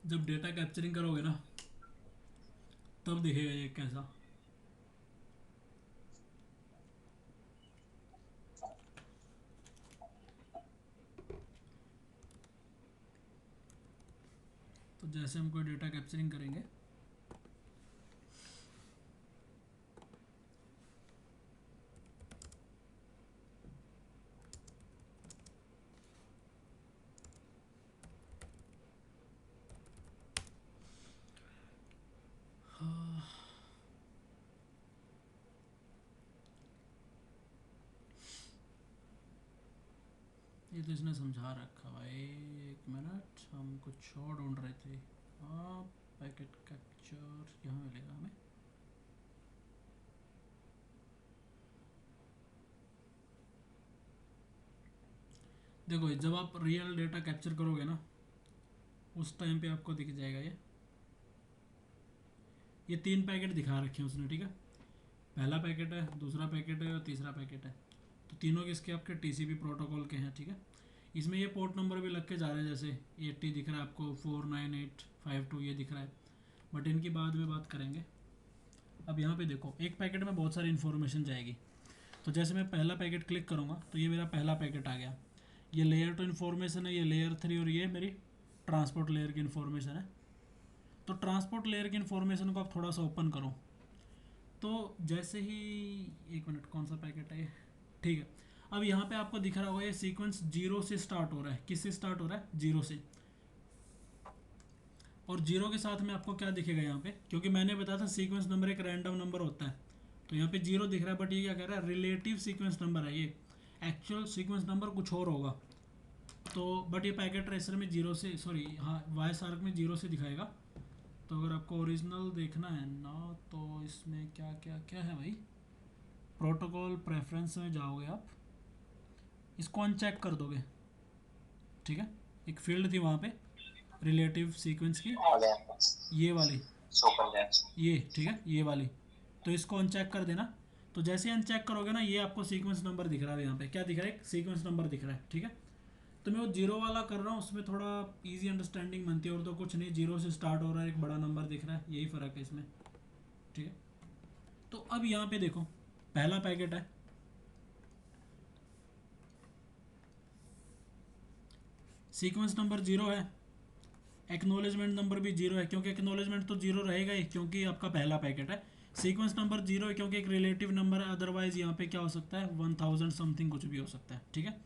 जब डेटा कैप्चरिंग करोगे ना तब दिखेगा ये कैसा। तो जैसे हम कोई डेटा कैप्चरिंग करेंगे, ये तो इसने समझा रखा भाई। एक मिनट, हम कुछ और ढूंढ रहे थे। हाँ, पैकेट कैप्चर यहाँ मिलेगा हमें। देखो जब आप रियल डेटा कैप्चर करोगे ना उस टाइम पे आपको दिख जाएगा ये 3 पैकेट दिखा रखे हैं उसने, ठीक है। पहला पैकेट है, दूसरा पैकेट है और तीसरा पैकेट है। तो तीनों किसके, आपके टीसीपी प्रोटोकॉल के हैं, ठीक है। इसमें ये पोर्ट नंबर भी लग के जा रहे हैं, जैसे 80 दिख रहा है आपको, 49852 ये दिख रहा है, बट इनकी बाद में बात करेंगे। अब यहाँ पे देखो एक पैकेट में बहुत सारी इन्फॉर्मेशन जाएगी। तो जैसे मैं पहला पैकेट क्लिक करूँगा तो ये मेरा पहला पैकेट आ गया। ये लेयर 2 इन्फॉर्मेशन है, ये लेयर 3 और ये मेरी ट्रांसपोर्ट लेयर की इन्फॉर्मेशन है। तो ट्रांसपोर्ट लेयर की इन्फॉर्मेशन को आप थोड़ा सा ओपन करो तो जैसे ही, एक मिनट, कौन सा पैकेट है ये, ठीक है। अब यहाँ पे आपको दिख रहा होगा ये सीक्वेंस 0 से स्टार्ट हो रहा है। किससे स्टार्ट हो रहा है, 0 से। और 0 के साथ में आपको क्या दिखेगा यहाँ पे, क्योंकि मैंने बताया था सीक्वेंस नंबर एक रैंडम नंबर होता है। तो यहाँ पे 0 दिख रहा है, बट ये क्या कह रहा है, रिलेटिव सीक्वेंस नंबर है ये, एक्चुअल सीक्वेंस नंबर कुछ और होगा। तो बट ये पैकेट ट्रेसर में 0 से, सॉरी हाँ, वाइस आर्क में 0 से दिखाएगा। तो अगर आपको ओरिजिनल देखना है ना तो इसमें क्या क्या क्या है भाई, प्रोटोकॉल प्रेफरेंस में जाओगे आप, इसको अनचेक कर दोगे, ठीक है। एक फील्ड थी वहाँ पे रिलेटिव सीक्वेंस की, ये वाली, ये ठीक है, ये वाली। तो इसको अनचेक कर देना। तो जैसे ही अनचेक करोगे ना ये आपको सीक्वेंस नंबर दिख रहा है, यहाँ पे क्या दिख रहा है, एक सीक्वेंस नंबर दिख रहा है, ठीक है। तो मैं वो 0 वाला कर रहा हूँ, उसमें थोड़ा इजी अंडरस्टैंडिंग बनती है, और तो कुछ नहीं, 0 से स्टार्ट हो रहा है, एक बड़ा नंबर दिख रहा है, यही फ़र्क है इसमें, ठीक है। तो अब यहाँ पे देखो पहला पैकेट है, सीक्वेंस नंबर 0 है, एक्नॉलेजमेंट नंबर भी 0 है, क्योंकि एक्नॉलेजमेंट तो 0 रहेगा ही क्योंकि आपका पहला पैकेट है। सीक्वेंस नंबर 0 है क्योंकि एक रिलेटिव नंबर है, अदरवाइज यहाँ पे क्या हो सकता है, 1000 समथिंग कुछ भी हो सकता है, ठीक है।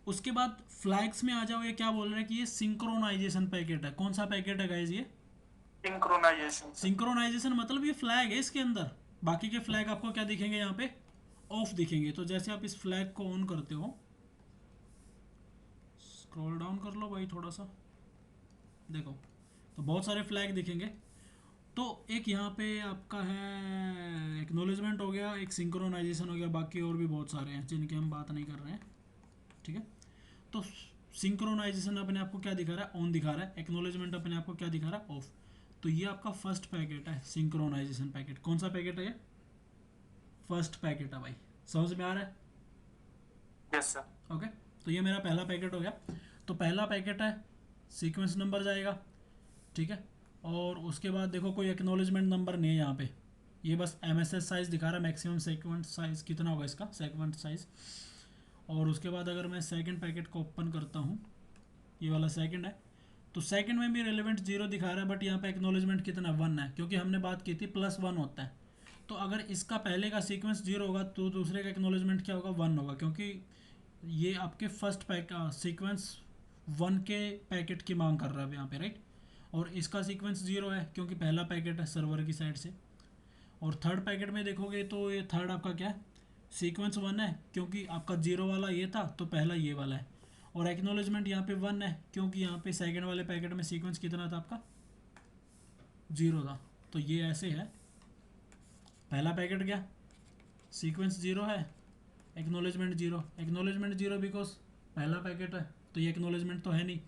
उसके बाद फ्लैग्स में आ जाओ, ये क्या बोल रहे हैं कि ये सिंक्रोनाइजेशन पैकेट है। कौन सा पैकेट है गाइज ये, सिंक्रोनाइजेशन। सिंक्रोनाइजेशन मतलब ये फ्लैग है इसके अंदर। बाकी के फ्लैग आपको क्या दिखेंगे, यहाँ पे ऑफ दिखेंगे। तो जैसे आप इस फ्लैग को ऑन करते हो, स्क्रॉल डाउन कर लो भाई थोड़ा सा, देखो तो बहुत सारे फ्लैग दिखेंगे। तो एक यहाँ पे आपका है एक्नॉलेजमेंट हो गया, एक सिंक्रोनाइजेशन हो गया, बाकी और भी बहुत सारे हैं जिनकी हम बात नहीं कर रहे हैं, ठीक है। तो सिंक्रोनाइजेशन अपने आप को क्या दिखा रहा है, ऑन दिखा रहा है। एक्नॉलेजमेंट अपने आप को क्या दिखा रहा है, ऑफ। तो ये आपका फर्स्ट पैकेट है, सिंक्रोनाइजेशन पैकेट। कौन सा पैकेट है ये, फर्स्ट पैकेट है भाई, समझ में आ रहा है, यस सर। ओके। तो ये मेरा पहला पैकेट हो गया। तो पहला पैकेट है, सीक्वेंस नंबर जाएगा, ठीक है। और उसके बाद देखो कोई एक्नॉलेजमेंट नंबर नहीं है यहाँ पे, ये बस MSS साइज़ दिखा रहा है, मैक्सिमम सेगमेंट साइज़ कितना होगा इसका, सेगमेंट साइज़। और उसके बाद अगर मैं सेकंड पैकेट को ओपन करता हूँ, ये वाला सेकंड है, तो सेकंड में भी रेलेवेंट 0 दिखा रहा है, बट यहाँ पे एक्नॉलेजमेंट कितना 1 है, क्योंकि हमने बात की थी +1 होता है। तो अगर इसका पहले का सीक्वेंस 0 होगा तो दूसरे का एक्नॉलेजमेंट क्या होगा 1 होगा, क्योंकि ये आपके फर्स्ट सीक्वेंस 1 के पैकेट की मांग कर रहा है यहाँ पे, राइट। और इसका सीक्वेंस 0 है क्योंकि पहला पैकेट है सर्वर की साइड से। और थर्ड पैकेट में देखोगे तो ये थर्ड आपका क्या है, सीक्वेंस 1 है क्योंकि आपका 0 वाला ये था तो पहला ये वाला है। और एक्नॉलेजमेंट यहाँ पे 1 है क्योंकि यहाँ पे सेकंड वाले पैकेट में सीक्वेंस कितना था आपका 0 था। तो ये ऐसे है, पहला पैकेट गया, सीक्वेंस 0 है, एक्नॉलेजमेंट 0, एक्नॉलेजमेंट 0 बिकॉज पहला पैकेट है तो ये एक्नॉलेजमेंट तो है नहीं,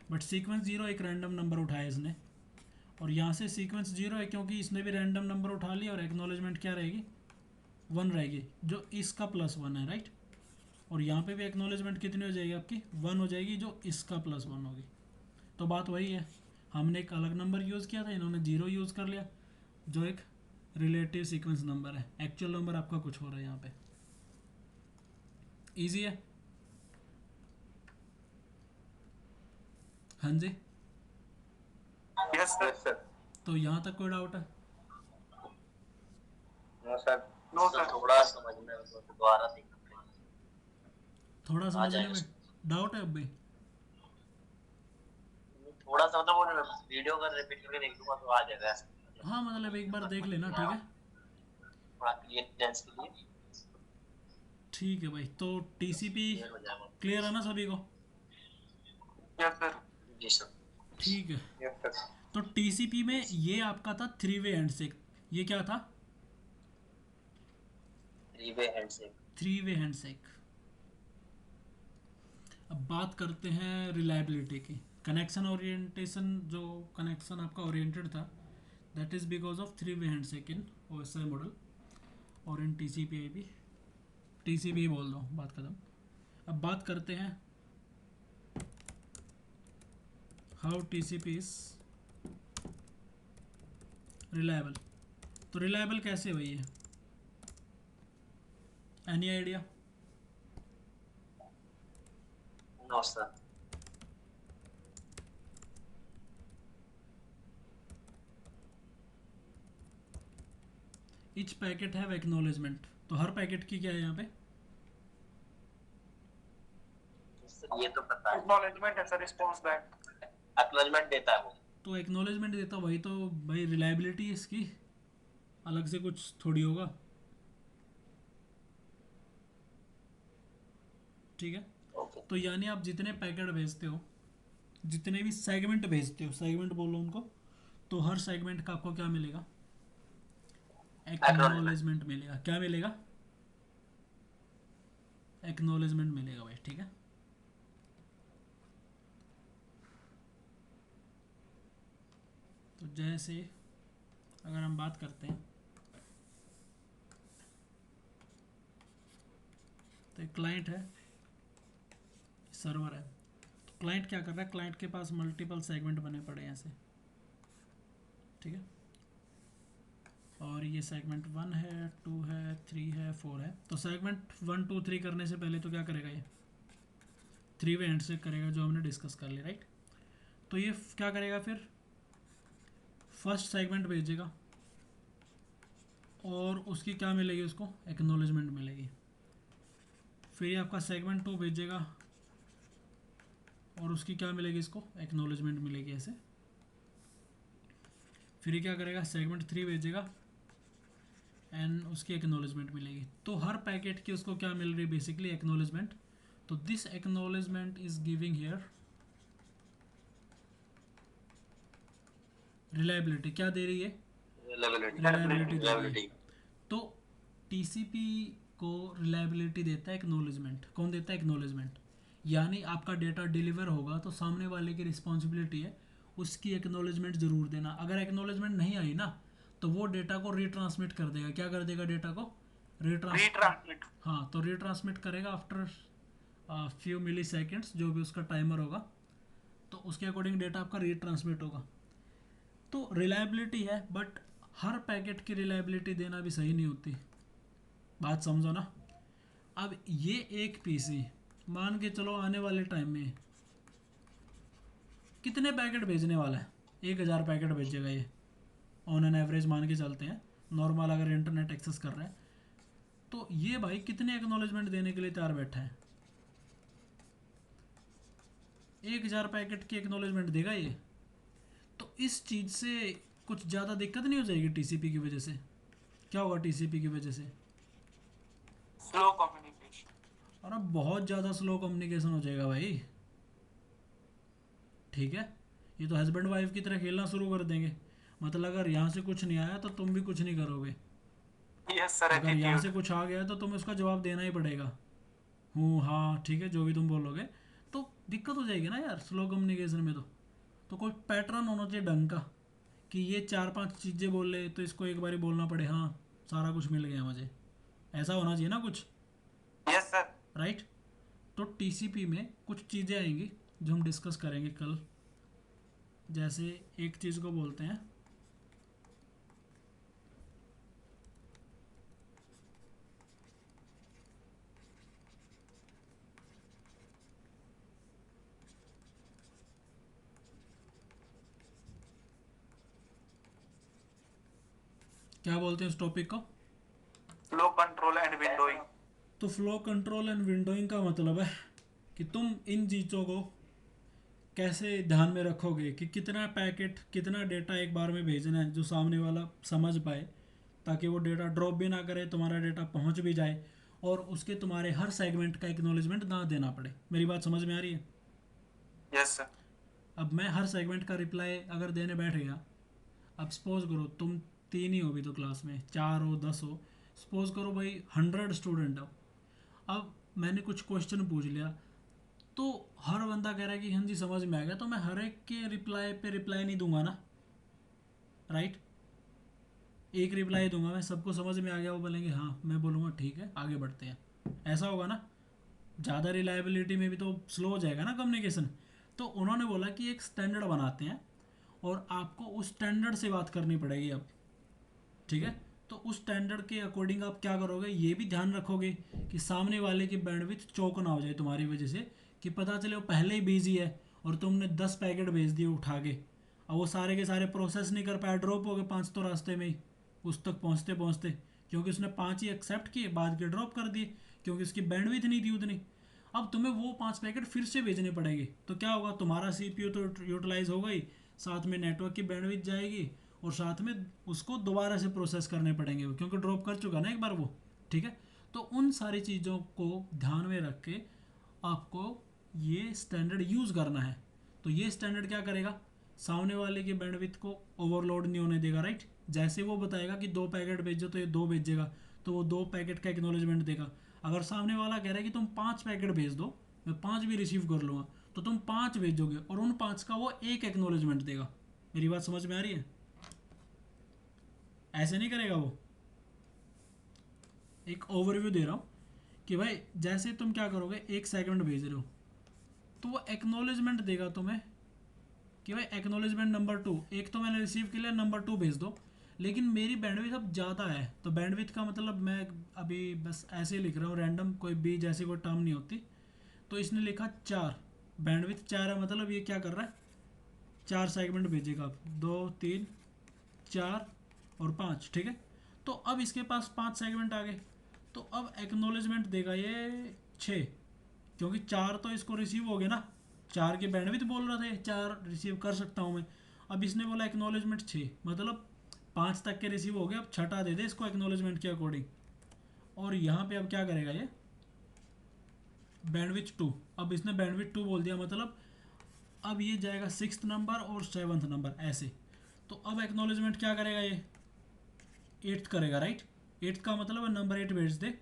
बट सीक्वेंस 0 एक रैंडम नंबर उठाया इसने। और यहाँ से सीक्वेंस 0 है क्योंकि इसने भी रैंडम नंबर उठा लिया, और एक्नॉलेजमेंट क्या रहेगी 1 रहेगी जो इसका +1 है, राइट। और यहाँ पे भी एक्नॉलेजमेंट कितनी हो जाएगी आपकी 1 हो जाएगी जो इसका +1 होगी। तो बात वही है, हमने एक अलग नंबर यूज़ किया था, इन्होंने 0 यूज़ कर लिया जो एक रिलेटिव सीक्वेंस नंबर है, एक्चुअल नंबर आपका कुछ हो रहा है यहाँ पे। इजी है, हाँ जी। Yes sir. तो यहाँ तक कोई डाउट है? No sir. No sir. थोड़ा समझने में दोबारा देखना पड़ेगा। थोड़ा आ समझने जाएगा में डाउट है अब भी? थोड़ा सा मतलब वो वीडियो अगर रिपीट करके देख लूंगा तो आ जाएगा। हाँ मतलब एक बार देख लेना, ठीक है। थोड़ा क्लियरेंस के लिए ठीक है भाई, तो टीसीपी क्लियर हो जाएगा। क्लियर है ना सभी को? Yes sir. जी सर। ठीक है, यस सर। तो टीसीपी में ये आपका था 3 वे हैंडशेक। ये क्या था? 3 वे हैंडशेक। 3 way handshake. अब बात करते हैं रिलायबिलिटी की। कनेक्शन ओरिएंटेशन, जो कनेक्शन आपका ओरिएंटेड था, that is because of 3 way handshake in OSI model और इन टीसीपी भी, टीसीपी बोल दो, बात खत्म। अब बात करते हैं हाउ टीसीपी इज रिलायबल। तो रिलायबल कैसे हुई है, any idea? No sir. Each packet have acknowledgement. तो हर पैकेट की क्या है यहाँ पे? ये तो पता है। एक्नॉलेजमेंट है सर, रिस्पांस बैक। एक्नॉलेजमेंट देता है वो। तो एक्नॉलेजमेंट देता, वही तो भाई रिलायबिलिटी है इसकी, अलग से कुछ थोड़ी होगा, ठीक है। ओके। तो यानी आप जितने पैकेट भेजते हो, जितने भी सेगमेंट भेजते हो, सेगमेंट बोलो उनको, तो हर सेगमेंट का आपको क्या मिलेगा, एक्नॉलेजमेंट मिलेगा। क्या मिलेगा? एक्नॉलेजमेंट मिलेगा भाई, ठीक है। तो जैसे अगर हम बात करते हैं तो एक क्लाइंट है, सर्वर है। तो क्लाइंट क्या कर रहा है, क्लाइंट के पास मल्टीपल सेगमेंट बने पड़े हैं ऐसे, ठीक है। और ये सेगमेंट 1 है, 2 है, 3 है, 4 है। तो सेगमेंट 1 2 3 करने से पहले तो क्या करेगा, ये 3 वे हैंडशेक करेगा जो हमने डिस्कस कर लिया, राइट। तो ये क्या करेगा, फिर फर्स्ट सेगमेंट भेजेगा और उसकी क्या मिलेगी, उसको एक्नॉलेजमेंट मिलेगी। फिर ये आपका सेगमेंट 2 भेजेगा और उसकी क्या मिलेगी, इसको एक्नॉलेजमेंट मिलेगी ऐसे। फिर ये क्या करेगा, सेगमेंट 3 भेजेगा एंड उसकी एक्नॉलेजमेंट मिलेगी। तो हर पैकेट की उसको क्या मिल रही है, बेसिकली एक्नॉलेजमेंट। तो this acknowledgement is giving here reliability. क्या दे रही है, रिलायबिलिटी दे रही है। तो टीसीपी को रिलायबिलिटी देता है एक्नॉलेजमेंट। कौन देता है, एक्नॉलेजमेंट। यानी आपका डेटा डिलीवर होगा तो सामने वाले की रिस्पॉन्सिबिलिटी है उसकी एक्नॉलेजमेंट ज़रूर देना। अगर एक्नॉलेजमेंट नहीं आई ना तो वो डेटा को रीट्रांसमिट कर देगा। क्या कर देगा, डेटा को रीट्रांसमिट। हाँ, तो रीट्रांसमिट करेगा आफ्टर फ्यू मिली सेकेंड्स, जो भी उसका टाइमर होगा, तो उसके अकॉर्डिंग डेटा आपका रीट्रांसमिट होगा। तो रिलायबिलिटी है, बट हर पैकेट की रिलायबिलिटी देना भी सही नहीं होती, बात समझो ना। अब ये एक पीसी मान के चलो आने वाले टाइम में कितने पैकेट भेजने वाला है? 1000 पैकेट भेजेगा ये, ऑन एन एवरेज मान के चलते हैं, नॉर्मल अगर इंटरनेट एक्सेस कर रहा है। तो ये भाई कितने एक्नॉलेजमेंट देने के लिए तैयार बैठा है? 1000 पैकेट की एक्नॉलेजमेंट देगा ये। तो इस चीज़ से कुछ ज़्यादा दिक्कत नहीं हो जाएगी टीसीपी की वजह से? क्या होगा टीसीपी की वजह से? Slow communication. और अब बहुत ज़्यादा स्लो कम्युनिकेशन हो जाएगा भाई, ठीक है। ये तो हस्बैंड वाइफ की तरह खेलना शुरू कर देंगे। मतलब अगर यहाँ से कुछ नहीं आया तो तुम भी कुछ नहीं करोगे, यस सर, अगर यहाँ से एटीट्यूड। कुछ आ गया तो तुम्हें उसका जवाब देना ही पड़ेगा, हूँ हाँ ठीक है जो भी तुम बोलोगे। तो दिक्कत हो जाएगी ना यार स्लो कम्युनिकेशन में। तो कोई पैटर्न होना चाहिए ढंग का, कि ये 4-5 चीज़ें बोल ले तो इसको एक बार ही बोलना पड़े, हाँ सारा कुछ मिल गया मुझे, ऐसा होना चाहिए ना कुछ, यस सर। राइट। तो टीसीपी में कुछ चीज़ें आएंगी जो हम डिस्कस करेंगे कल। जैसे एक चीज़ को बोलते हैं क्या बोलते हैं उस टॉपिक को? Flow control and windowing. तो फ्लो कंट्रोल एंड विंडोइंग का मतलब है कि तुम इन चीज़ों को कैसे ध्यान में रखोगे कि कितना पैकेट कितना डेटा एक बार में भेजना है जो सामने वाला समझ पाए, ताकि वो डेटा ड्रॉप भी ना करे, तुम्हारा डेटा पहुंच भी जाए और उसके तुम्हारे हर सेगमेंट का एक्नॉलेजमेंट ना देना पड़े। मेरी बात समझ में आ रही है? Yes sir. अब मैं हर सेगमेंट का रिप्लाई अगर देने बैठ गया, अब सपोज करो तुम 3 ही हो भी तो क्लास में, 4 हो 10 हो, सपोज करो भाई 100 स्टूडेंट हो। अब मैंने कुछ क्वेश्चन पूछ लिया तो हर बंदा कह रहा है कि हाँ जी समझ में आ गया, तो मैं हर एक के रिप्लाई पे रिप्लाई नहीं दूंगा ना, राइट। एक रिप्लाई दूंगा मैं, सबको समझ में आ गया वो बोलेंगे हाँ, मैं बोलूँगा ठीक है आगे बढ़ते हैं, ऐसा होगा ना। ज़्यादा रिलायबिलिटी में भी तो स्लो हो जाएगा ना कम्युनिकेशन। तो उन्होंने बोला कि एक स्टैंडर्ड बनाते हैं और आपको उस स्टैंडर्ड से बात करनी पड़ेगी अब, ठीक है। तो उस स्टैंडर्ड के अकॉर्डिंग आप क्या करोगे, ये भी ध्यान रखोगे कि सामने वाले की बैंडविड्थ चौक ना हो जाए तुम्हारी वजह से, कि पता चले वो पहले ही बिजी है और तुमने 10 पैकेट भेज दिए उठा के, अब वो सारे के सारे प्रोसेस नहीं कर पाया, ड्रॉप हो गए 5 तो रास्ते में ही उस तक पहुँचते पहुँचते, क्योंकि उसने 5 ही एक्सेप्ट किए, बाद के ड्रॉप कर दिए क्योंकि उसकी बैंडविड्थ नहीं थी उतनी। अब तुम्हें वो 5 पैकेट फिर से भेजने पड़ेंगे, तो क्या होगा, तुम्हारा सीपीयू तो यूटिलाइज हो गई, साथ में नेटवर्क की बैंडविड्थ जाएगी और साथ में उसको दोबारा से प्रोसेस करने पड़ेंगे क्योंकि ड्रॉप कर चुका ना एक बार वो, ठीक है। तो उन सारी चीज़ों को ध्यान में रख के आपको ये स्टैंडर्ड यूज़ करना है। तो ये स्टैंडर्ड क्या करेगा, सामने वाले की बैंडविड्थ को ओवरलोड नहीं होने देगा, राइट। जैसे वो बताएगा कि 2 पैकेट भेजो तो ये 2 भेजेगा, तो वो 2 पैकेट का एक्नॉलेजमेंट देगा। अगर सामने वाला कह रहा है कि तुम 5 पैकेट भेज दो, मैं 5 भी रिसीव कर लूँगा, तो तुम 5 भेजोगे और उन 5 का वो एक एक्नॉलेजमेंट देगा। मेरी बात समझ में आ रही है? ऐसे नहीं करेगा वो। एक ओवरव्यू दे रहा हूँ कि भाई जैसे तुम क्या करोगे, 1 सेकंड भेज रहे हो तो वो एक्नॉलेजमेंट देगा तुम्हें कि भाई एक्नॉलेजमेंट नंबर 2, एक तो मैंने रिसीव कर लिया, नंबर 2 भेज दो। लेकिन मेरी बैंडविड्थ अब ज़्यादा है, तो बैंडविड्थ का मतलब मैं अभी बस ऐसे ही लिख रहा हूँ रैंडम, कोई बी जैसी कोई टर्म नहीं होती। तो इसने लिखा 4, बैंडविड्थ 4 है, मतलब ये क्या कर रहा है, 4 सेगमेंट भेजेगा, 2 3 4 और 5, ठीक है। तो अब इसके पास 5 सेगमेंट आ गए, तो अब एक्नॉलेजमेंट देगा ये 6, क्योंकि 4 तो इसको रिसीव हो गए ना, 4 के बैंडविड्थ बोल रहा था 4 रिसीव कर सकता हूँ मैं। अब इसने बोला एक्नॉलेजमेंट 6, मतलब 5 तक के रिसीव हो गए, अब छठा दे दे इसको एक्नॉलेजमेंट के अकॉर्डिंग। और यहाँ पे अब क्या करेगा ये, बैंडविड्थ 2, अब इसने बैंडविड्थ 2 बोल दिया, मतलब अब ये जाएगा 6th नंबर और 7th नंबर ऐसे। तो अब एक्नॉलेजमेंट क्या करेगा ये, 8th करेगा, राइट। 8th का मतलब नंबर 8 भेज दे,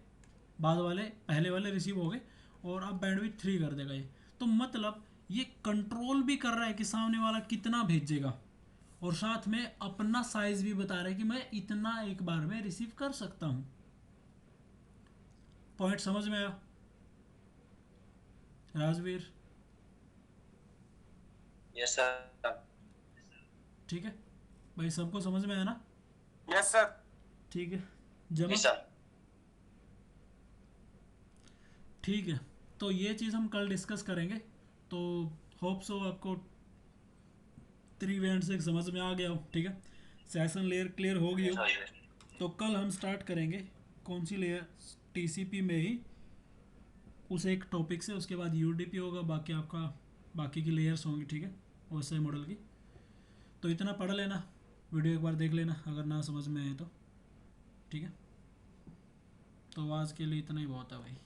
बाद वाले पहले वाले रिसीव हो गए, और अब बैंडविड्थ 3 कर देगा ये। तो मतलब ये कंट्रोल भी कर रहा है कि सामने वाला कितना भेजेगा, और साथ में अपना साइज भी बता रहा है कि मैं इतना एक बार में रिसीव कर सकता हूँ। पॉइंट समझ में आया राजवीर? Yes sir. ठीक है भाई, सबको समझ में आया ना? Yes sir. ठीक है जी जमा, सर। ठीक है। तो ये चीज़ हम कल डिस्कस करेंगे, तो होप सो आपको 3 इवेंट से समझ में आ गया हो, ठीक है, सेशन लेयर क्लियर हो गई हो, तो कल हम स्टार्ट करेंगे कौन सी लेयर, टीसीपी में ही उस एक टॉपिक से, उसके बाद यूडीपी होगा, बाकी आपका बाकी की लेयर्स होंगी, ठीक है, वैसे मॉडल की। तो इतना पढ़ लेना, वीडियो एक बार देख लेना अगर ना समझ में आए तो, ठीक है। तो आज के लिए इतना ही बहुत है भाई।